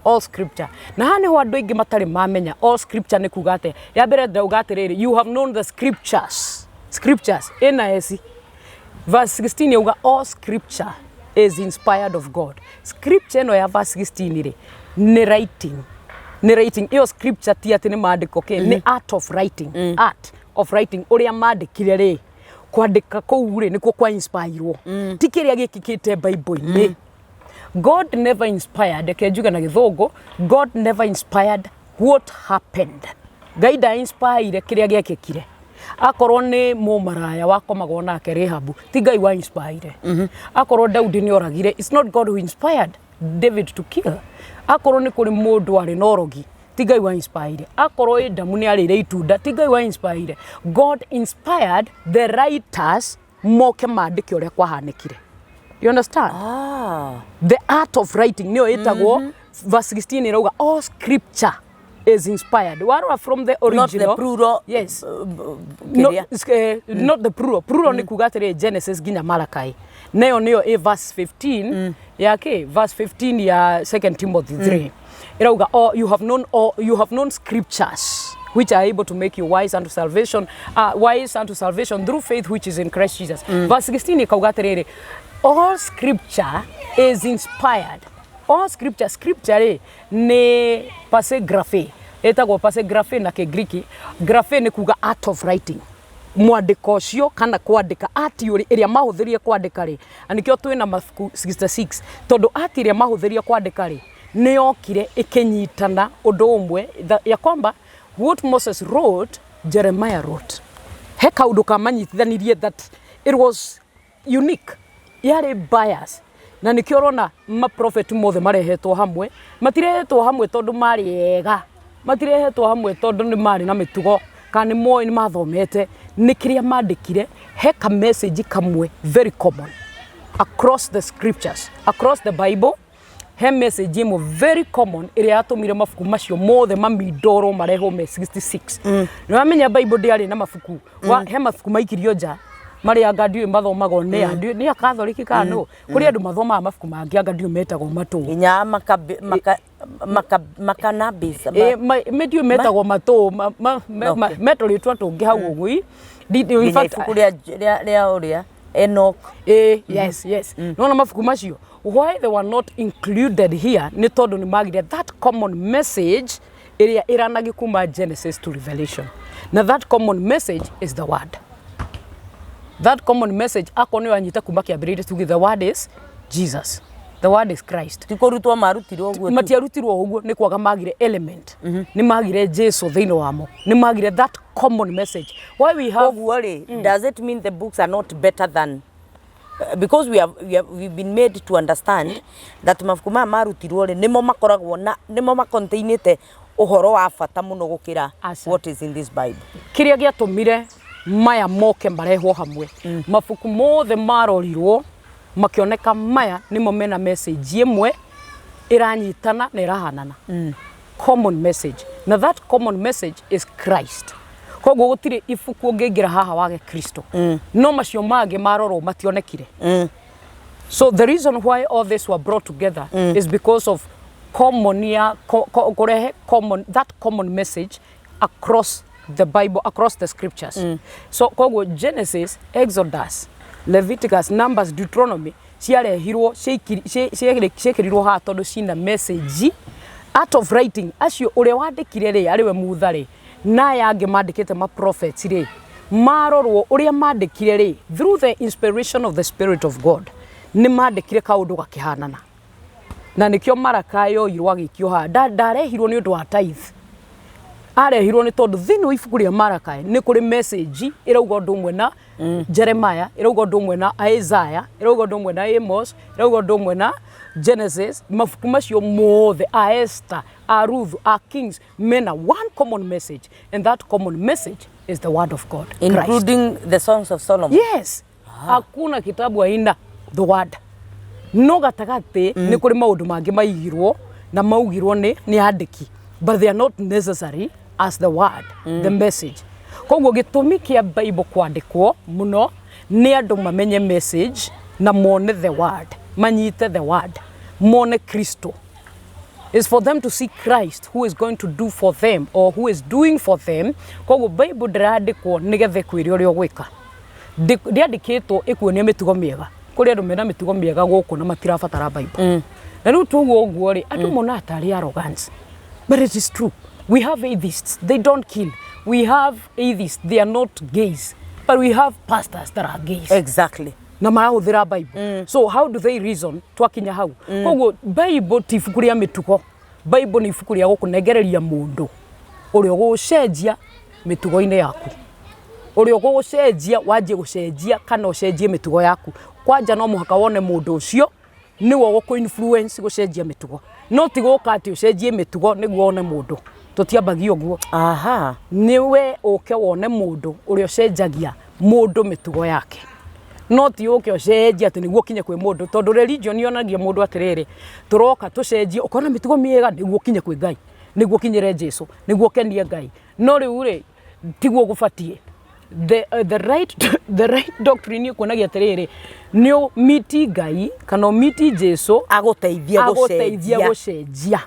Speaker 2: All scripture. Na haha nĩho andũ aingĩ matarĩ mamenya all scripture nĩ kuga atĩa. Ya mbere ndauga atĩrĩrĩ, you have known the scriptures. Scriptures ĩna eci. Verse 16 yauga all scripture is inspired of God. Scripture eno ya verse 16 ri ni writing. Ni writing. Iyo scripture ti ati ni maandiko ke ni art of writing. Art of writing. Uria maandikire ri kwandika kou ri nikuo kwa inspire. Ti kiria gikikite Bible-ini. God never inspired, kejuga na githongo, God never inspired what happened. Ngai da inspire kiria giekekire. Akorwo ni mumaraya wakomagwo nake Rehabu, ti Ngai wa inspire. Akorwo Daudi ni oragire, it's not God who inspired David to kill. Akorwo ni kuri mundu ari norogi, ti Ngai wa inspire. Akorwo Edamu ni ari itunda, ti Ngai wa inspire. God inspired the writers moke maandike uria kwahanekire. You understand? The art of writing nio itagwo verse 16 irauga all scripture is inspired. Warwa from the original. Not the plural. Yes. Not the plural. Plural ni kuga atiri Genesis ginya Malachi. Neo verse 15 yake verse 15 ya 2 Timothy 3. Irauga you have known scriptures which are able to make you wise unto salvation through faith which is in Christ Jesus. Verse 16 ikauga atiri all scripture is inspired. All scripture ni passegraphy. Etagwo passegraphy na Kigiriki. Graphy ni kuga art of writing. Mwandiko cio kana kwandika art iria mahuthirie kwandika ri. Anikio twina mabuku 66. Tondu art iria mahuthirie kwandika ri ni yokire ikinyitana undu umwe ya kwamba what Moses wrote, Jeremiah wrote. He kaundu kamanyitithanirie that it was unique. Yari bias. Na nikio rona prophet mothe marehetwo hamwe, matirehetwo hamwe tondu mari ega, matirehetwo hamwe tondu ni mari na mitugo kana moi ni mathomete, ni kiria mandikire he ka message kamwe very common across the scriptures, across the Bible. He message imo very common iria atumire mafuku macio mothe mamindoro mareho me 66. Nĩwamenya Bible ndiari na mafuku he mafuku maikirio nja mari angadio mathomago ne andio ni akathoriki kano kuri andu mathomaga mafuku mangi angadio metagwo matu
Speaker 1: inya makanabis
Speaker 2: medio metagwo matu meto ritwa tungi hau ugui in fact
Speaker 1: ria uria Enoch
Speaker 2: yes no mafuku macio why they were not included here ni tondu ni magire that common message area iranagi kuma Genesis to Revelation. Now that common message is the word. That common message akoni wanyita kuma kiambirire tugi the word is Jesus. The word is Christ.
Speaker 1: Tikorutwo marutirwo uguo.
Speaker 2: Matiarutirwo uguo ni kwaga magire element. Ni magire Jesu thiini wamo. Ni magire that common message. Why we have
Speaker 1: does it mean the books are not better than because we've been made to understand that mafuku ma marutirwo nimo makoragwo na nimo macontainite uhoro wa bata muno gukira what is in this Bible.
Speaker 2: Kiria giatumire maya moke marehwo hamwe. Mafuku mothe marorirwo makioneka maya nimo mena message imwe iranyitana na irahanana. Common message. Now that common message is Christ. Koguo gutire ifuku ungingira haha wage Kristo. No macio mage marorwo mationekire. So the reason why all this were brought together is because of that common message across the Bible, across the scriptures. So koguo Genesis, Exodus, Leviticus, Numbers, Deuteronomy ciarehirwo ciekĩrirwo haha tondũ cina message art of writing acio ũrĩa wandĩkire rĩ arĩ we Mutha rĩ na aya angĩ mandĩkĩte ma prophets rĩ marorwo ũrĩa mandĩkire rĩ through the inspiration of the Spirit of God nĩ mandĩkire kaũndũ gakĩhanana na nĩkĩo Malakai yoirwo agĩikio haha ndarehirwo nĩ ũndũ wa tithe arehirwo nĩ tondũ thĩinĩ wa ibuku rĩa Malakai nĩ kũrĩ message ĩrauga ũndũ ũmwe na Jeremiah ĩrauga ũndũ ũmwe na Isaiah ĩrauga ũndũ ũmwe na Amos ĩrauga ũndũ ũmwe na Genesis mabuku macio mothe a Esther a Ruth a Kings mena one common message and that common message is the word of God
Speaker 1: including
Speaker 2: Christ.
Speaker 1: The songs of Solomon.
Speaker 2: Yes hakuna kitabu haina the word no gatagati nĩ kũrĩ maũndũ mangĩ maigirwo na maugirwo nĩ andĩki but they are not necessary as the word the message koguo gĩtũmi kĩa Bible kwandĩkwo mũno nĩ andũ mamenye message na mone the word manyite the word mone Kristo is for them to see Christ who is going to do for them or who is doing for them koguo Bible ndĩrandĩkwo nĩgetha kwĩrĩ ũrĩa ũgwĩka ndĩandĩkĩtwo ĩkuonia mĩtugo mĩega kũrĩ andũ mena mĩtugo mĩega gũkũ na matirabatara Bible na rĩu tuguo ũguo rĩ andũ mona tarĩ arrogance but it is true we have atheists they don't kill we have atheists they are not gays but we have pastors that are gays
Speaker 1: exactly
Speaker 2: na marahũthĩra Bible so how do they reason twakinya hau koguo Bible ti ibuku rĩa mĩtugo Bible nĩ ibuku rĩa gũkũnengereria mũndũ ũrĩa ũgũcenjia mĩtugo-inĩ yaku ũrĩa ũgũcenjia wanjie gũcenjia kana ũcenjie mĩtugo yaku kwanja no mũhaka wone mũndũ ũcio nĩwe ũgũkũ influence gũcenjia mĩtugo no ti gũka atĩ ũcenjie mĩtugo nĩguo one mũndũ tũtiambagia ũguo
Speaker 1: aha
Speaker 2: niwe ũke wone mũndũ ũrĩa ũcenjagia mũndũ mĩtugo yake no ti ũke ũcenjia atĩ nĩguo kinye kwĩ mũndũ tondũ religion yonagia mũndũ atĩrĩrĩ tũroka tũcenjie ũkona mĩtugo mĩega nĩguo kinye kwĩ Ngai nĩguo kinyĩre Jesu nĩguo kenie Ngai no rĩu rĩ tiguo gũbatie the right doctrine ĩkuonagia atĩrĩrĩ nĩ miti Ngai kana miti Jesu
Speaker 1: agũteithia
Speaker 2: gũcenjia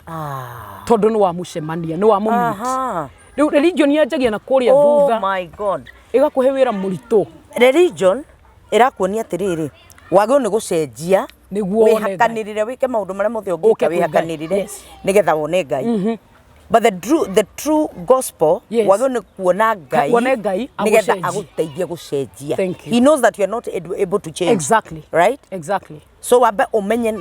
Speaker 2: tondũ nĩ wa mũcemania nĩ wa mũmiti rĩu religion yanjagia na kũrĩa thutha
Speaker 1: oh my God
Speaker 2: ĩgakũhe wĩra mũritũ
Speaker 1: religion ĩrakuonia atĩrĩrĩ wagĩrĩirwo nĩ gũcenjia
Speaker 2: nĩguo
Speaker 1: wĩhakanĩrĩre wĩke maũndũ marĩa mothe ũngĩka wĩhakanĩrĩre nĩgetha wone Ngai but the true gospel wagĩrĩirwo nĩ kuona Ngai nĩgetha agũteithie gũcenjia he knows that you are not able to change
Speaker 2: exactly
Speaker 1: right
Speaker 2: exactly
Speaker 1: so wambe ũmenye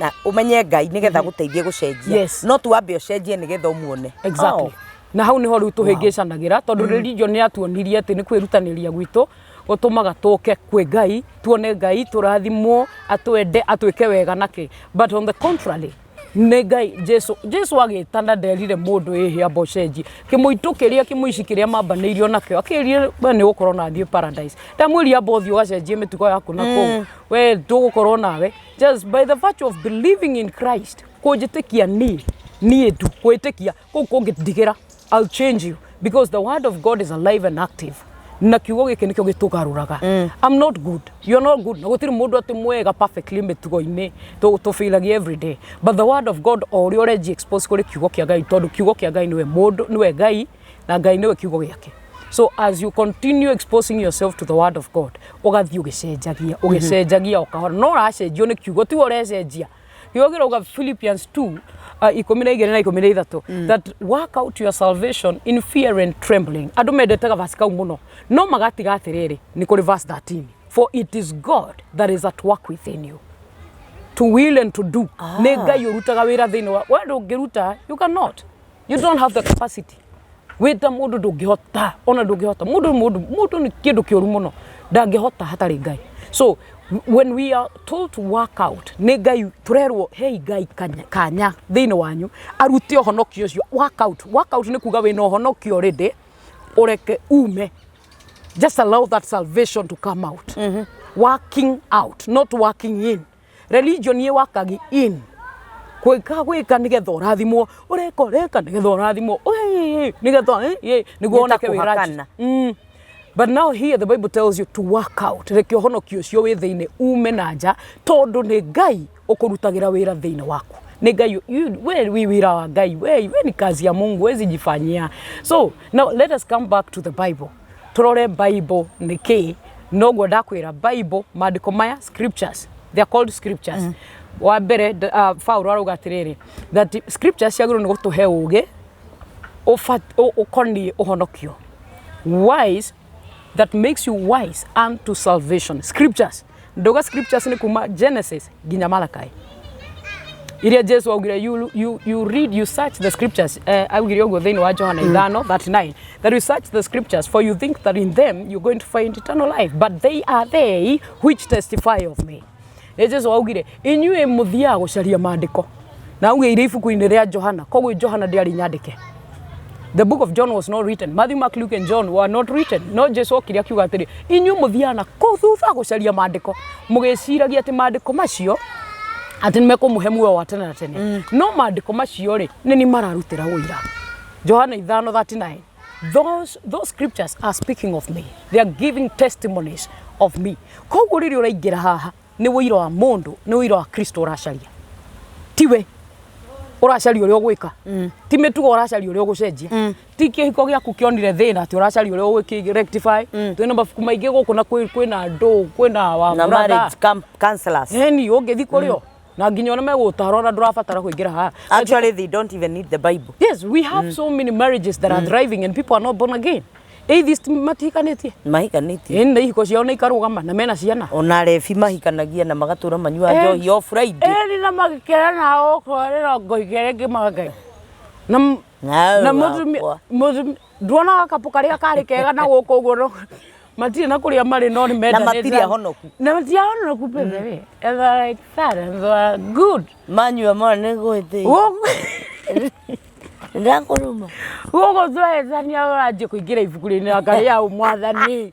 Speaker 1: Ngai nĩgetha agũteithie gũcenjia no tu wambe ũcenjie nĩgetha ũmuone
Speaker 2: exactly na hau niho rĩu tũhĩngĩcanagĩra tondũ religion nĩ yatuonirie atĩ nĩ kwĩrutanĩria gwitũ gũtũmaga tũke kwĩ Ngai tuone Ngai tũrathimwo atwende atwĩke wega nake but on the contrary nĩ Ngai Jesu agĩtana nderire mũndũ ĩhĩa bocenji kĩmũitũ kĩrĩa kĩmũici kĩrĩa mambanĩirio nakĩo akĩrire we nĩ gũkorwo na thiĩ paradise ndamwĩria bothi ũgacenjie mĩtugo yaku na kũu we ndũgũkorwo nawe just by the virtue of believing in Christ kũnjĩtĩkia niĩ tu kwĩtĩkia kũu kũngĩndigĩra I'll change you because the word of God is alive and active na kiugo gĩkĩ nĩkĩo gĩtũgarũraga I'm not good you're not good na gũtirĩ mũndũ atĩ mwega perfectly mĩtugo-inĩ tũfeelagia every day but the word of God o ũrĩa ũrenji expose kũrĩ kiugo kĩa Ngai tondũ kiugo kĩa Ngai nĩwe Ngai na Ngai nĩwe kiugo gĩake so as you continue exposing yourself to the word of God ũgathiĩ ũgĩcenjagia ũkahora no ũracenjio nĩ kiugo ti ũrecenjia kiugo kĩrauga Philippians 2 that work out your salvation in fear and trembling andũ mendete gavasi kau mũno no magatiga atĩrĩrĩ nĩ kũrĩ verse 13 for it is God that is at work within you to will and to do nĩ Ngai ũrutaga wĩra thĩinĩ wa we ndũngĩruta you cannot you don't have the capacity wĩta mũndũ ndũngĩhota ona ndũngĩhota mũndũ nĩ kĩndũ kĩũru mũno ndangĩhota hatarĩ Ngai so when we are told to work out nĩ Ngai turerwo hey Ngai kanya thĩinĩ wanyu arute ũhonokio ũcio work out nĩ kuga wĩna ũhonokio already ũreke ume just allow that salvation to come out working out not working in religion ye workagi in gwĩka nĩgetha ũrathimwo ũreka nĩgetha ũrathimwo nĩgetha nĩguo oneke wĩra but now here the Bible tells you to work out reke ũhonokio ũcio wĩ thĩinĩ ume na nja tondũ nĩ Ngai ũkũrutagĩra wĩra thĩinĩ waku nĩ Ngai we wĩra wa Ngai we ni kazi ya Mungu wezi jifanyia so now let us come back to the Bible turore Bible nĩkĩ noguo ndakwĩra Bible maandĩko maya scriptures they are called scriptures. Wa mbere Paulo arauga atiriri that scriptures ciagirwo ni gutuhe uge ukoni uhonokio wise that makes you wise unto salvation. Scriptures ndoga scriptures ni kuma Genesis ginya Malachi. Iria Jesu augire you read, you search the scriptures. Augire ugo thini wa Johana 5:39 that you search the scriptures for you think that in them you're going to find eternal life, but they are they which testify of me. Jesu augire inyue muthia gucaria maandiko na augire ire ibuku-ini ria Johana koguo Johana ndiari nyandike. The book of John was not written. Matthew, Mark, Luke and John were not written. No Jesu akiria kiuga atiri inyue muthiana kuthutha gucaria maandiko mugiciragia ati maandiko macio ati nimekumuhe muoyo wa tene na tene. No maandiko macio ri nini mararutira uira. Johana 5:39 those scriptures are speaking of me. They are giving testimonies of me. Koguo riri uraingira haha ni wira wa mundu, ni wira wa Kristo uracaria. Tiwe uracaria uria gwika. Ti mitugo uracaria uria gucenjia. Ti kihiko giaku kionire thina ati uracaria uria gwiki rectify. Twina mabuku maingi guku na kwina andu, kwina wa
Speaker 1: na marriage counselors.
Speaker 2: Ni ungithi kurio. Na nginya ona megutara ona ndurabatara kuingira ha.
Speaker 1: Actually they don't even need the Bible.
Speaker 2: Yes, we have so many marriages that are thriving and people are not born again. Atheists matihikanitie.
Speaker 1: Mahikanitie.
Speaker 2: Enda ihiko ciao na ikarugama na mena ciana.
Speaker 1: Ona refi mahikanagia na magatura manyua njohi o Friday.
Speaker 2: Ni na magikera nao kwarira ngoigerege magai. Na mutumia ndona kapu karia kari kega na guku guo matire na kuria mari no ni menda
Speaker 1: na matire honoku.
Speaker 2: Na matire honoku pepe. And they're like that and they're good.
Speaker 1: Manyua mane gwete. Ndakoruma.
Speaker 2: Wogo zwaethania uraje kuingira ibuku-ini Ngai au mwathani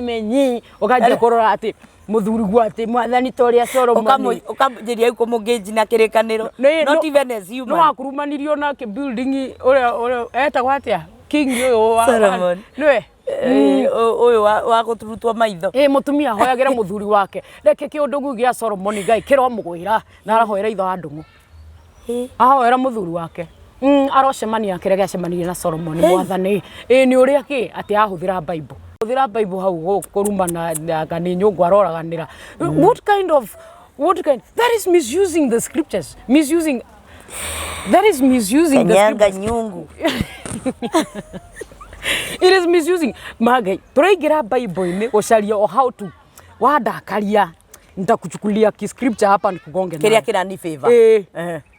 Speaker 2: menyi ukaje kurora ati muthuri gwa ati mwathani toria Solomon
Speaker 1: ukamjiria uko mugeji na kirikaniro not even as human.
Speaker 2: No akurumanirio na ke building ore etagwa atia king uyu wa
Speaker 1: Solomon
Speaker 2: niwe
Speaker 1: uyu wa guturutwa maitho
Speaker 2: mutumia hoyagira muthuri wake reke kiundu gia Solomon Ngai kiro mugwira na arahoera itho andungu ahoera muthuri wake arocemania kire gacemanirie na Solomon mwathani ni uria ki ati ahuthira Bible hau kuruma na kani nyungu aroraganira. What kind that is misusing the scriptures, misusing the scriptures.
Speaker 1: Nyungu
Speaker 2: It is misusing magai turaigira Bible-ini gucaria o how to wadakaria nitakuchukulia ki scripture hapa nikugonge
Speaker 1: kiria kirani favor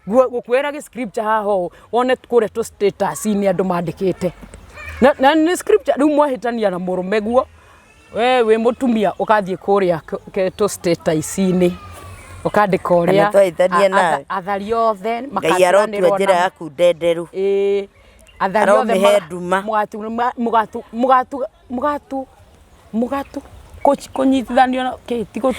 Speaker 2: gukwera ki scripture haho one kure to status ni andu mandikite na ni scripture riu mwahitania na murume guo we mutumia ukathie kuria to status ni ukandika uria athari othe
Speaker 1: makaranirwo njira yaku ndenderu
Speaker 2: athari othe mugatu kunyitithanio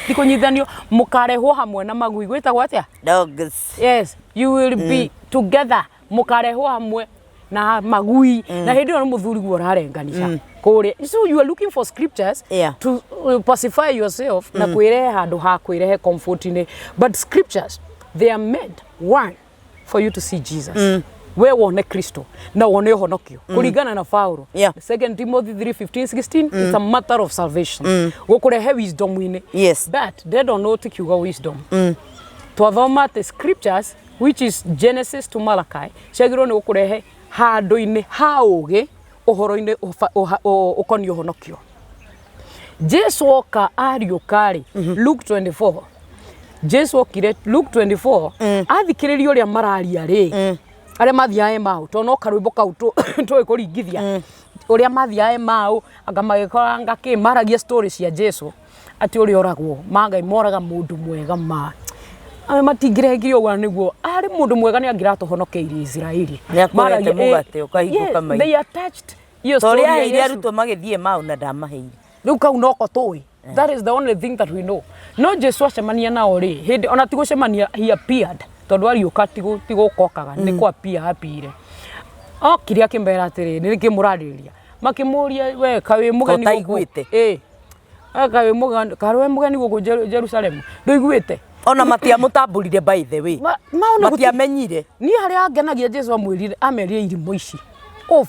Speaker 2: tikunyitithanio mukarehwo hamwe na magui gwitagwo atia
Speaker 1: dogs.
Speaker 2: Yes, you will be together mukarehwo hamwe na magui na hindi no muthuri guo rarenganisha kuri. So you are looking for scriptures to pacify yourself na kwirehe handu ha kwirehe comfort in, but scriptures they are meant one for you to see Jesus. We wone Kristo na wone honokio kuringana na Paulo. 2 Timothy 3:15-16 it's a matter of salvation. Gukurehe wisdom ine.
Speaker 1: Yes,
Speaker 2: but they don't know to kiugo wisdom. Twathoma the scriptures which is Genesis to Malachi ciagirwo ni gukurehe handu-ini ha ugi uhoro-ini ukonio honokio. Jesu oka ariukari Luke 24. Jesu okire Luke 24 athikiririo ria mararia ri aria mathiae mau tono karwimbo kau twi kuringithia uria mathiae mau anga magikoranga ki maragia stories cia Jesu ati uri oragwo magai moraga mundu mwega ma matingirehingire uguo niguo ari mundu mwega ni angiratohonokeirie Israeli
Speaker 1: maragia mugate ukahinguka mai
Speaker 2: they attached your story
Speaker 1: ya iria ruto magithie mau na ndamaheire
Speaker 2: riu kau noko tui. That is the only thing that we know. No Jesu acemania nao ri hindi ona tigucemania he appeared tondu ariuka tigukokaga ni kwa pia apire kiria kimbera atiri ni kimurariria makimuria we kawe mugani guku kawe mugani karwe mugani guku Jerusalem nduiguite
Speaker 1: ona matia mutamburire by the way matia menyire
Speaker 2: ni haria angenagia Jesu amwirire amerie irimo ici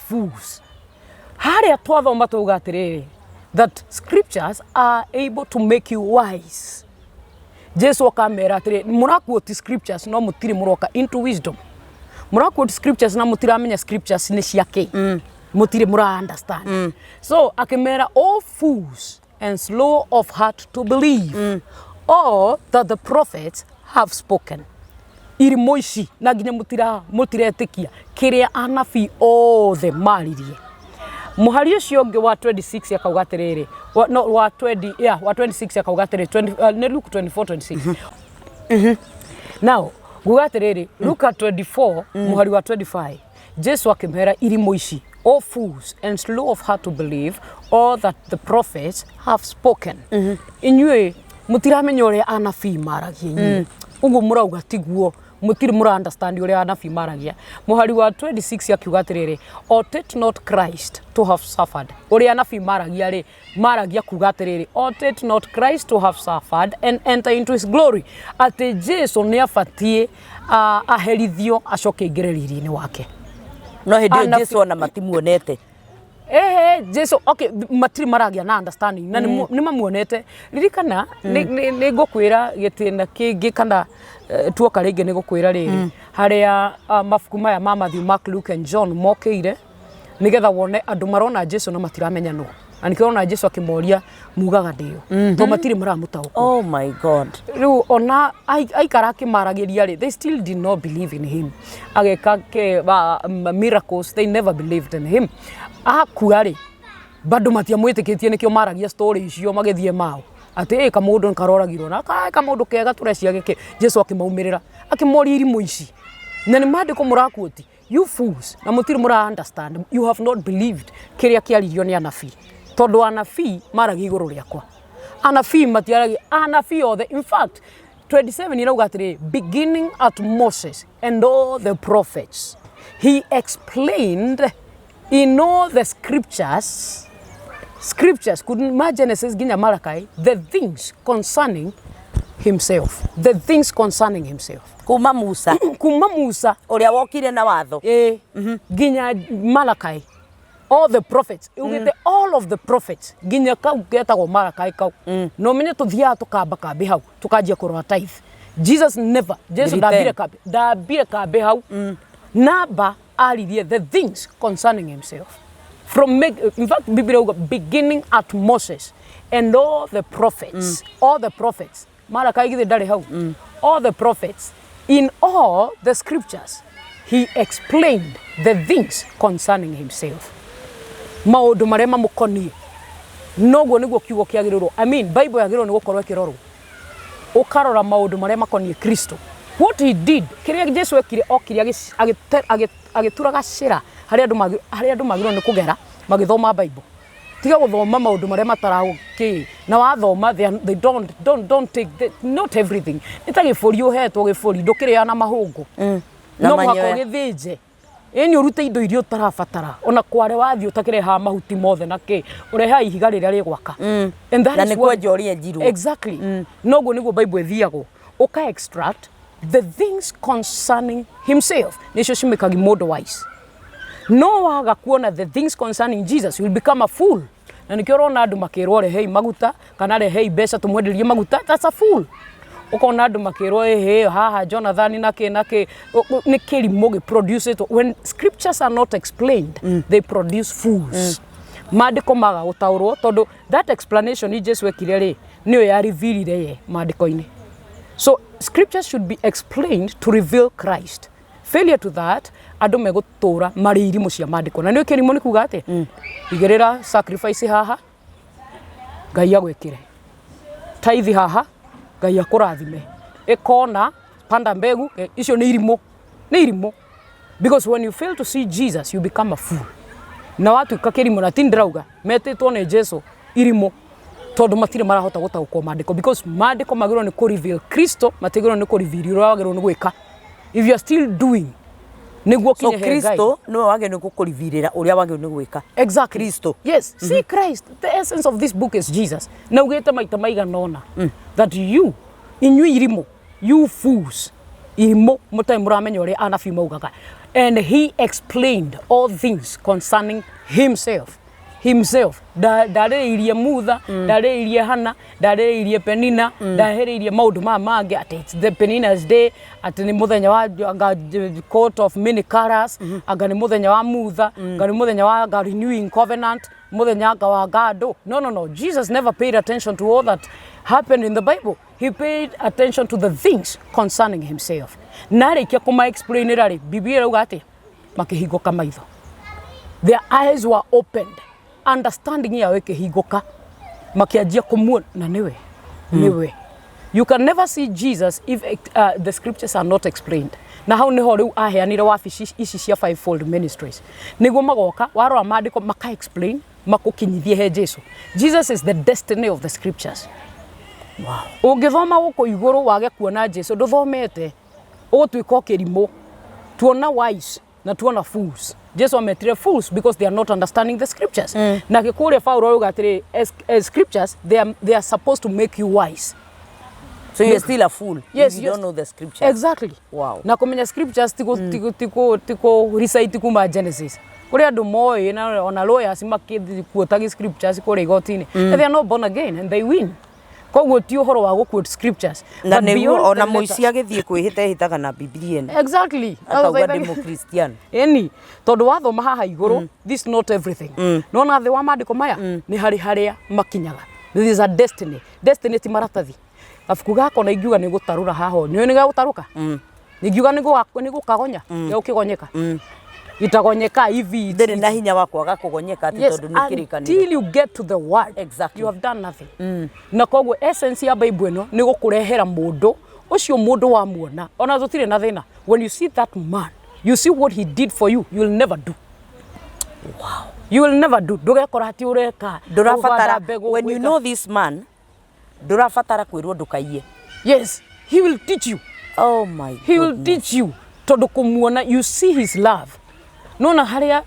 Speaker 2: fools haria twathoma tuga atiri that scriptures are able to make you wise. Jesu akamera atiri muraquote scriptures no mutiri muroka into wisdom. Muraquote scriptures na mutiramenya scriptures ni ciake. Mutiri mura understand. So akimera all fools and slow of heart to believe all that the prophets have spoken. Iri moici na nginya mutiretikia kiria anabii othe maririe. Muhari ucio ungi wa 26 akauga atiriri wa 26 akauga atiriri ne Luke 24:26. Now guga atiriri Luke 24 muhari wa 25 Jesu akimera iri moici all fools and slow of heart to believe all that the prophets have spoken. Inyue mutiramenya uria anabii maragia. Uguo murauga tiguo mutiri mura understand uria anabii maragia. Muhari wa 26 akiuga atiriri ought it not Christ to have suffered. Uria anabii maragia ri maragia kuga atiriri ought it not Christ to have suffered and enter into his glory. Ate Jesu ni afatie aherithio acoke ingereri-ini wake.
Speaker 1: No hindi Jesu ona matimuonete.
Speaker 2: Jesu okay matiri maragia na understanding na ni mamuonete ririkana ni ngukwira gitina kingi kana tuoka ringi ni gukwira riri haria mafuku maya ma Matthew, Mark, Luke and John mokeire nigetha wone andu marona Jesu na matiramenya no anikirona Jesu akimoria mugaga ndio to matiri maramutauko. Oh
Speaker 1: my God.
Speaker 2: Riu ona aikara akimaragiria ri they still did not believe in him. Ageka ke miracles they never believed in him. Akuari bado matiamwitikitie nikio maragia story icio magithie mao ati kamundu nkaroragirwo na kamundu kega turecia gike Jesu akimaumirira akimori irimu ici na ni mandiko muraquote you fools na mutiri mura understand you have not believed kiria kiaririo ni anabii tondu anabii maragi iguru riakwa anabii matiaragi anabii othe in fact 27 irauga atiri beginning at Moses and all the prophets he explained in all the scriptures couldn't Genesis ginya Malachi the things concerning himself
Speaker 1: kuma Musa uria wokire na watho
Speaker 2: ginya Malachi all the prophets all of the prophets ginya kau getagwo Malachi kau no menye tuthia tukamba kambe hau tukanjia kurwa tithe Jesus dabire kambe hau naba aririe the things concerning himself from in fact Bibilia beginning at Moses and all the prophets Malachi githe ndari hau all the prophets in all the scriptures he explained the things concerning himself maundu maria mamukonie noguo niguo kiugo kiagirirwo I mean Bible yagirirwo ni gukorwo kirorwo ukarora maundu maria makonie Kristo what he did kiria Jesu ekire okire agituraga cira hari andu magirwo ni kugera magithoma Bible tiga guthoma maundu maria mataraguki na wathoma they don't take not everything itagifuri uhetwo gifuri ndukiriana mahungu no mwako githinje eni urute indo irio tarafatara ona kware wathi utakireha mahuti mothe na ki ureha ihiga riria rigwaka and that is what
Speaker 1: joria jiru
Speaker 2: exactly noguo niguo Bible ethiago uka extract the things concerning himself nicio cimikagi mundu wise no waga kuona the things concerning Jesus you will become a fool na nikio rona andu makirwo rehei maguta kana rehei mbeca tumwenderie maguta that's a fool ukona andu makirwo haha Jonathan nake ni kirimo gi produce it when scriptures are not explained they produce fools mandiko maga utaurwo tondu that explanation ni Jesu ekire ri niyo ya revealire ye mandiko-ini. So scriptures should be explained to reveal Christ. Failure to that andu megutura mari irimu cia mandiko na niyo kirimo ni kuga ati igerera sacrifice haha Ngai agwekire tithe haha Ngai akurathime ekona panda mbegu icio ni irimo because when you fail to see Jesus you become a fool na watu kakirimo na tindrauga metitwo ni Jesu irimo tondu matire marahota gutaukwo mandiko because mandiko magirwo ni ku reveal Kristo matigirwo ni ku reveal ura wagirwo ni gwika if you are still doing niguo kinye
Speaker 1: so Kristo no wagirwo ni gukurevealira uria wagirwo ni gwika
Speaker 2: exactly
Speaker 1: Kristo
Speaker 2: yes see Christ the essence of this book is Jesus na ugeta maita maiga nona that you inyu irimo you fools irimo mutai muramenya uria anabii maugaga and he explained all things concerning himself himself. Ndarĩrĩirie Mutha, ndarĩrĩirie Hana, ndarĩrĩirie Penina, ndarĩrĩirie maũndũ mangĩ atĩ it's the Penina's day, atĩ nĩ mũthenya wa coat of many colors, anga nĩ mũthenya wa Mutha, anga nĩ mũthenya wa renewing covenant, mũthenya wa ngandũ. No. Jesus never paid attention to all that happened in the Bible. He paid attention to the things concerning himself. Narĩkia kũma-explainĩra rĩ, Bibilia rauga atĩ makĩhingũka maitho. Their eyes were opened. Understanding yao ĩkĩhingũka. Makianjia kũmuona na niwe. You can never see Jesus if the scriptures are not explained. Na hau niho riu aheanire wabici ici cia fivefold ministries. Niguo magoka warora maandiko maka-explain, makukinyithie he Jesu. Jesus is the destiny of the scriptures. Wow. Ũngĩthoma gũkũ igũrũ wage kuona Jesu ndũthomete. Ũgũtuĩka kĩrimũ. Tuona wise na tuona fools. Jesu ametire fools because they are not understanding the scriptures. Na gĩkũrĩa Paulo auga atĩrĩ, as scriptures they are supposed to make you wise.
Speaker 1: So you're still a fool.
Speaker 2: Yes,
Speaker 1: if you don't know the scriptures.
Speaker 2: Exactly.
Speaker 1: Wow.
Speaker 2: Na kumenya scriptures tiko recite kuma Genesis. Kuri andu moe na ona lawyers makĩquote scriptures kuri igoti-inĩ. They are not born again and they win. Koguo ti ũhoro wa gũquote scriptures.
Speaker 1: Na nĩguo ona mũici agĩthiĩ kwĩhĩta na Bibilia.
Speaker 2: Exactly.
Speaker 1: Akauga ndĩ mũkristiano.
Speaker 2: Eni, tondũ wathoma haha igũrũ, this is not everything. No na thĩ wa maandĩko maya nĩ harĩa makinyaga. This is a destiny. Destiny ti maratathi. Afuku gako na ingiuga nĩ gũtarũra haha. Nĩ gũtarũka? Ingiuga nĩ gũkagonya. Gũkĩgonyeka. Itagonyeka hivi.
Speaker 1: Ndĩrĩ na hinya wa kwaga kũgonyeka ati tondũ nĩ kĩrĩkanĩro.
Speaker 2: Until you get to the word,
Speaker 1: exactly.
Speaker 2: You have done nothing. Na koguo essence ya Bible ĩno nĩ gũkũrehera mũndũ ũcio mũndũ wa muona. Ona tũtirĩ na thĩna. When you see that man, you see what he did for you, you will never do. Wow. You will never do. Ndũgekora ati ũreka.
Speaker 1: Ndũrabatara. When you know this man, ndũrabatara kwĩrwo ndũkaiye.
Speaker 2: Yes, he will teach you.
Speaker 1: Oh my God.
Speaker 2: He will teach you. Tondũ kũmuona, you see his love. Nona harĩa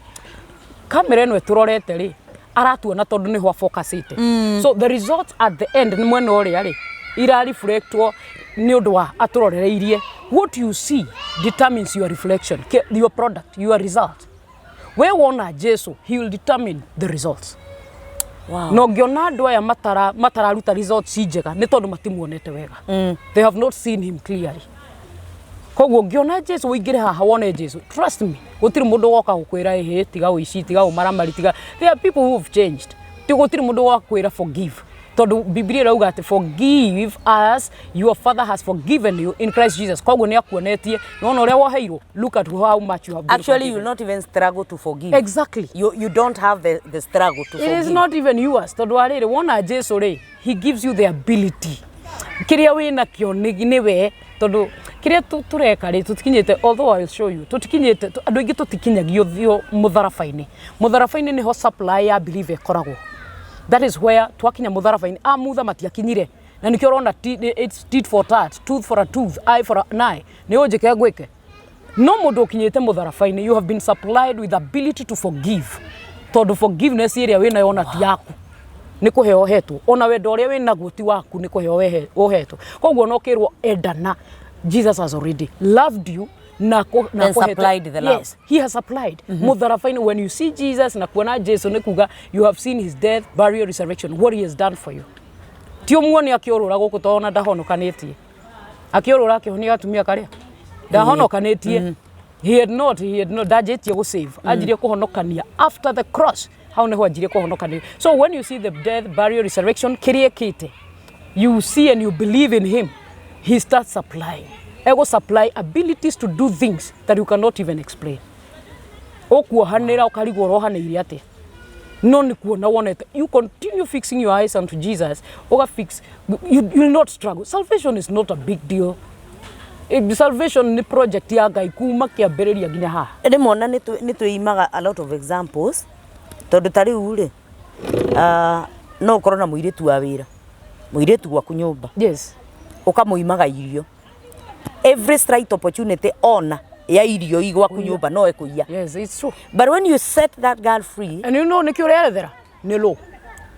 Speaker 2: kamera ĩno ĩtũrorete rĩ, aratuona tondũ nĩho afocusĩte. So the results at the end nĩ mwena ũrĩa rĩ, ira reflectwo nĩ ũndũ wa atũrorereirie. What you see determines your reflection, your product, your result. We wona Jesu, he will determine the results. Wow. No ngĩona andũ aya matararuta results njega nĩ tondũ matimuonete wega. They have not seen him clearly. Koguo ngĩona Jesu ũingĩre haha wone Jesu. Trust me, gũtirĩ mũndũ woka gũkwĩra ehe tiga ũici tiga ũmaramari tiga. There are people who have changed. Ti gũtirĩ mũndũ woka kwĩra forgive. Tondũ Bibilia irauga atĩ forgive as your father has forgiven you in Christ Jesus. Koguo nĩ akuonetie nona ũrĩa woheirwo. Look at how much you have been.
Speaker 1: Actually, you will not even struggle to forgive.
Speaker 2: Exactly.
Speaker 1: You don't have the struggle to forgive.
Speaker 2: It is not even yours. Tondũ arĩrĩ wona Jesu rĩ, he gives you the ability. Kĩrĩa wĩna kĩo nĩ we tondũ kĩrĩa tũreka rĩ tũtikinyĩte, although I will show you, tũtikinyĩte andũ aingĩ tũtikinyagio thio mũtharabainĩ. Mũtharabainĩ nĩho supply ya belief ĩkoragwo. That is where twakinya mũtharabainĩ Mutha matiakinyire. Na nĩkĩo ũrona it's tit for tat, tooth for a tooth, eye for an eye. Nĩ ũnjĩke ngwĩke. No mũndũ ũkinyĩte mũtharabainĩ, you have been supplied with the ability to forgive. Tondũ forgiveness ĩrĩa wĩnayo ona ti yaku. Nĩ kũheo hetwo. Ona wendo ũrĩa wĩnaguo ti waku nĩ kũheo hetwo. Koguo no kĩrwo endana. Jesus has already loved you na
Speaker 1: supplied the love.
Speaker 2: Yes, he has supplied. Mutharafaini, when you see Jesus na kuona Jesu nĩ kuga you have seen his death, burial, resurrection, what he has done for you. Ti umuoni akiorũra gũkũ tona ndahonokanĩtie. Akiorũra akĩhonia atumia karĩa. Ndahonokanĩtie. He had not dajetie gũ save. Ajirie kũhonokania after the cross. How neho ajirie kũhonokania. So when you see the death, burial, resurrection, kiriekite, you see and you believe in him. He starts supplying. Ego supply abilities to do things that you cannot even explain. Okuohanĩra ũkarigwo ũrohanĩire atĩa. No nĩ kuona wonete. You continue fixing your eyes onto Jesus. You will not struggle. Salvation is not a big deal. Salvation ni project ya Ngai kuma kĩambĩrĩria nginya haha.
Speaker 1: Ndĩmona nĩ twĩimaga a lot of examples. Tondũ ta rĩu rĩ no ũkorwo na mũirĩtu wa wĩra. Mũirĩtu gwaku nyũmba.
Speaker 2: Yes.
Speaker 1: Ukamuimaga irio. Every straight opportunity ona ya irio igwaku nyumba no ekuia.
Speaker 2: Yes, it's true.
Speaker 1: But when you set that girl free,
Speaker 2: and you know nikio rerethera ni law.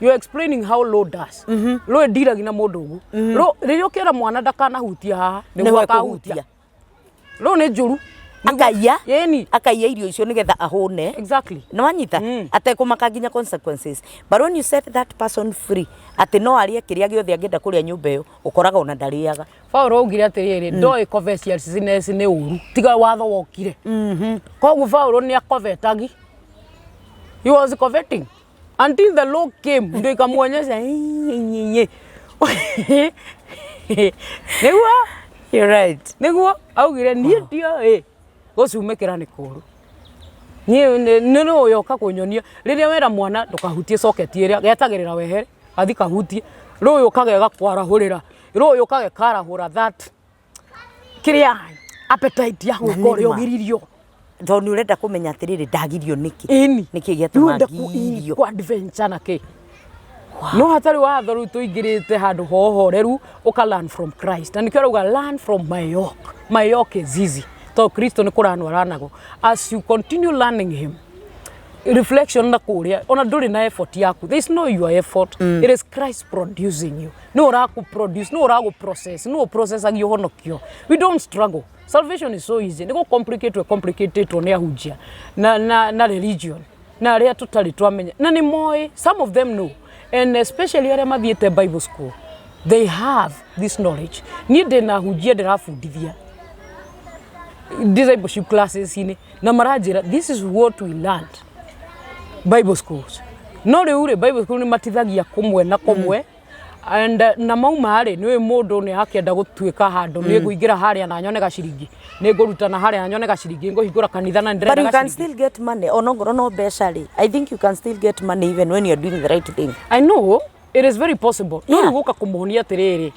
Speaker 2: You're explaining how law does. Law ndiragia na mundu ugu. Law ririo kera mwana ndakanahutia haha ni gwakahutia. Law ni njuru
Speaker 1: akaiya irio icio nigetha ahone
Speaker 2: exactly
Speaker 1: na wanyita atekumaka nginya consequences, but when you set that person free ati no arie kiria giothe angenda kuria nyumba iyo ukoraga ona ndariaga.
Speaker 2: Paulo ugire atiriri ndoi covetousness ni uru tiga watho wokire koguo Paulo ni akovetagi, he was coveting until the law came ndio ikamuonyesha niguo
Speaker 1: you're right
Speaker 2: niguo augire nie ndio gucumikira ni kuru ni no yoka kunyonia riria wera mwana ndukahutie socket iria getagirira wehere athi kahutie ruyu kagega kwarahurira ruyu kage karahura that kiria appetite ya gwikora ogiririo
Speaker 1: ndo ni urenda kumenya atiriri ndagirio niki giatuma ngirio
Speaker 2: kwa adventure naki no hatari wa thoru tuingirite handu hohoreru uka learn from Christ and nikio learn from my yoke is easy to Kristo ni kuranwaranago as you continue learning him reflection na kuria ona nduri na effort yaku, there is no your effort, it is Christ producing you. No uraku produce, no uraku process, no process agio honokio. We don't struggle. Salvation is so easy. Niko complicated to ne hujia na religion na ria tutali twamenya na ni moy, some of them know, and especially area mathiete Bible school, they have this knowledge. Ni de na hujia ndirafundithia discipleship classes ine na marajira, this is what we learned Bible schools. No riure Bible school ni matithagia kumwe na kumwe and na mauma ari ni mundu ni akienda gutuika handu ni guingira haria na nyone gaciringi ni ngurutana haria na nyone gaciringi nguhingura kanitha na ndire.
Speaker 1: But you can still get money onongoro no beshari. I think you can still get money even when you're doing the right thing.
Speaker 2: I know it is very possible. No guka kumuonia tiriri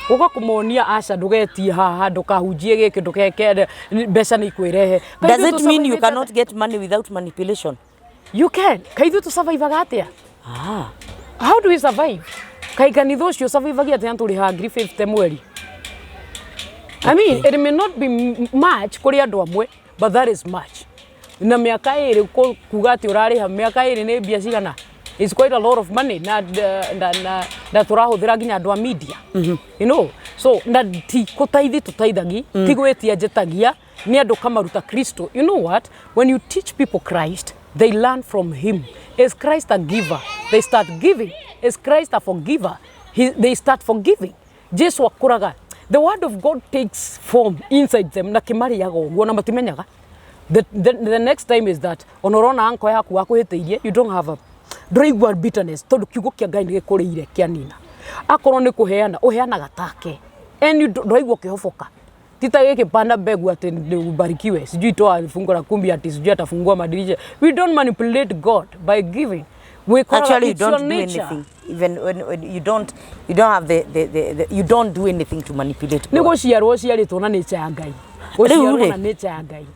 Speaker 2: guka kumuonia aca ndugetie haha ndukahunjie giki ndukekende mbeca ni ikwirehe.
Speaker 1: Does it mean you cannot get money without manipulation?
Speaker 2: You can. Kaithu to survive agatia. How do we survive? Kai kanitho cio survive agia anturi ha 50 mweri. I mean, it may not be much kuri andu amwe, but that is much. Na miaka iri kugati urari ha miaka iri ni bia cigana. It's quite a lot of money na turahuthira nginya andu a media. You know, so na ti kutaithi tutaithagi ti gwetia njetagia ni andu kamaruta Kristo. You know what, when you teach people Christ, they learn from him. Is Christ a giver? They start giving. Is Christ a forgiver? They start forgiving. Jesus wakuraga. The word of God takes form inside them. Na kimari yago gona matimenyaga. The next time is that onorona anko yaku akuhiteirie, you don't have a dry bitterness. Tondu kiugo kia Ngai ni gikuriire kia nina. Akorwo ni kuheana uheanaga take. And you ndoigwo kihofoka. Tita yeke panda begu ati ubarikiwe. Sijui toa alifungua kumbi ati sijui atafungua madirisha. We don't manipulate God by giving.
Speaker 1: Actually, you don't do anything. Even when you don't have the you don't do anything to manipulate God.
Speaker 2: Negotiate na nature ya Ngai. Na nature ya Ngai.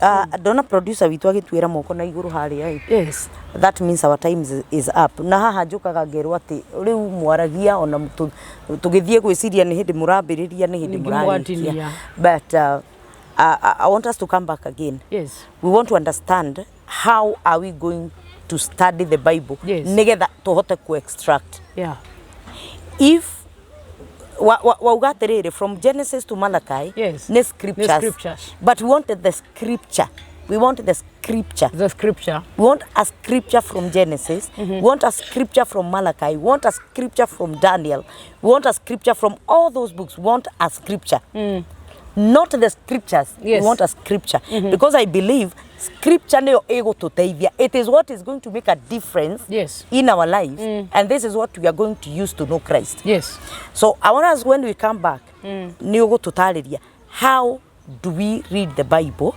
Speaker 1: Dona producer witu agitwira moko na iguru haria.
Speaker 2: Yes.
Speaker 1: That means our time is up. Na haha njukaga ngerwa ati riu mwaragia ona tugithie gwiciria ni hindi murambiriria ni hindi murarikia. But I want us to come back again.
Speaker 2: Yes.
Speaker 1: We want to understand how are we going to study the Bible.
Speaker 2: Yes.
Speaker 1: Negetha tuhote ku extract.
Speaker 2: Yeah.
Speaker 1: If waugatiriri from Genesis to Malachi,
Speaker 2: yes,
Speaker 1: ne scriptures. But we wanted the scripture. We want the scripture.
Speaker 2: The scripture.
Speaker 1: We want a scripture from Genesis. We want a scripture from Malachi. We want a scripture from Daniel. We want a scripture from all those books. We want a scripture. Not the scriptures.
Speaker 2: Yes.
Speaker 1: We want a scripture. Because I believe scripture neyo ego tuteithia. It is what is going to make a difference,
Speaker 2: yes,
Speaker 1: in our lives. And this is what we are going to use to know Christ.
Speaker 2: Yes.
Speaker 1: So I want us, when we come back, niogo tutariria, how do we read the Bible?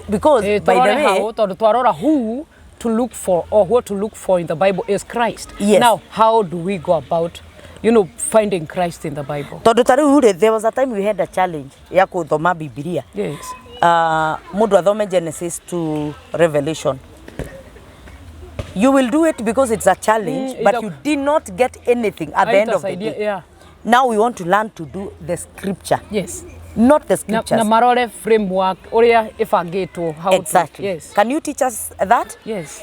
Speaker 1: Because by the way,
Speaker 2: who to look for or what to look for in the Bible is Christ.
Speaker 1: Yes.
Speaker 2: Now, how do we go about, finding Christ in the Bible?
Speaker 1: There was a time we had a challenge ya kuthoma Bibilia.
Speaker 2: Yes.
Speaker 1: Mundu athome Genesis to Revelation. You will do it because it's a challenge, but you did not get anything at the end of the day.
Speaker 2: Yeah.
Speaker 1: Now we want to learn to do the scripture.
Speaker 2: Yes.
Speaker 1: Not the scriptures.
Speaker 2: Na marore framework uria ifangitwo how
Speaker 1: exactly.
Speaker 2: To, yes.
Speaker 1: Can you teach us that?
Speaker 2: Yes.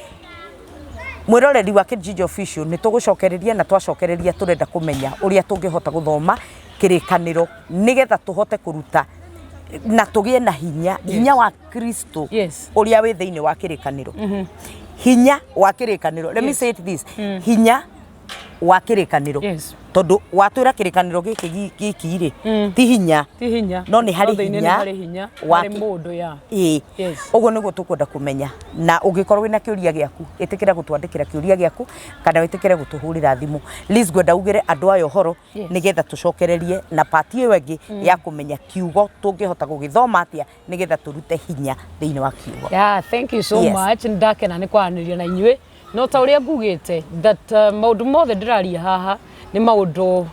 Speaker 1: Mwiroreri wa Kijiji Official ni tugucokereria na twacokereria turenda kumenya uria tungihota guthoma kirikaniro nigetha tuhote kuruta na tugie na hinya hinya wa Kristo uria wi thiini wa kirikaniro hinya wa kirikaniro let me say it this hinya wa kirikaniro tondu watwira kirikaniro giki ri ti hinya no ni hari hinya wa
Speaker 2: mundu ya
Speaker 1: uguo niguo tukwenda kumenya na ungikorwo wina kiuria giaku itikira gutwandikira kiuria giaku kana witikire gutuhurira thimu please gwenda ugire andu ayo horo nigetha tucokererie na part iyo ingi ya kumenya kiugo tungihota gugithoma atia nigetha turute hinya thiini wa kiugo.
Speaker 2: Thank you so much ndakena ni kwaraniria na inywe no ta uria ngugite that maundu mothe ndiraria haha ni maundu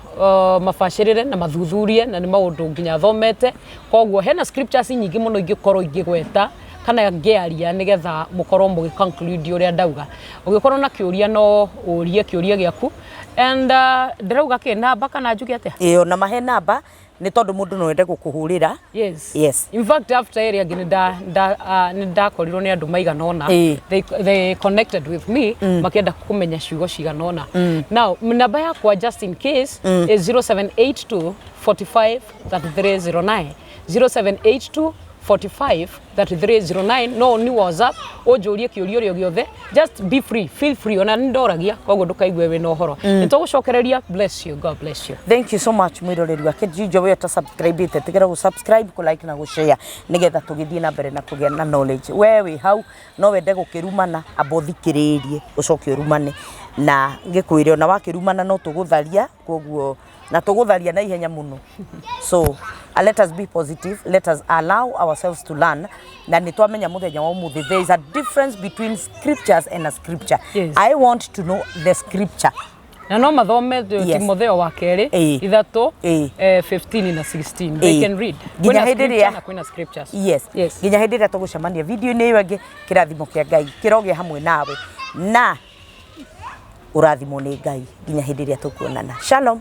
Speaker 2: mabacirire na mathuthurie na ni maundu nginya thomete koguo hena scriptures nyingi muno ingikorwo ingigweta kana ngiaria nigetha mukorwo mugiconclude uria ndauga ugikorwo na kiuria no urie kiuria giaku and ndirauga ki namba kana njuge atia
Speaker 1: na mahe namba ni tondu mundu no ende gukuhurira.
Speaker 2: Yes in fact after area nda korirwo ni andu maiganona they connected with me makienda kumenya ciugo ciganona now namba yakwa just in case is 0782 45 3309 0782 45 3309 no ni WhatsApp ojurie kiurio rio giothe just be free feel free ona ndoragia koguo ndukaigue we no horo nitugucokereria bless you God bless you.
Speaker 1: Thank you so much mwiroreri wa Kijijo we ta subscribe tigira gu subscribe ku like na gu share nigetha tugithie na mbere na kugia na knowledge wewe hau no wende gukirumana abothikiririe ucoke urumane na ngikwire ona wakirumana no tugutharia koguo na tugutharia na ihenya muno so let us be positive, let us allow ourselves to learn na nitwamenya muthenya wa umuthi there is a difference between scriptures and a scripture. I want to know the scripture
Speaker 2: na no mathome Timotheo wa keri 3:15 na 16 they can read
Speaker 1: ginya hindiria
Speaker 2: na kwina scriptures
Speaker 1: ginya hindiria tugucemania video ni iyo ingi kirathimo kia Ngai kiroge hamwe nawe na urathimo ni Ngai ginya hindiria tukuonana. Shalom.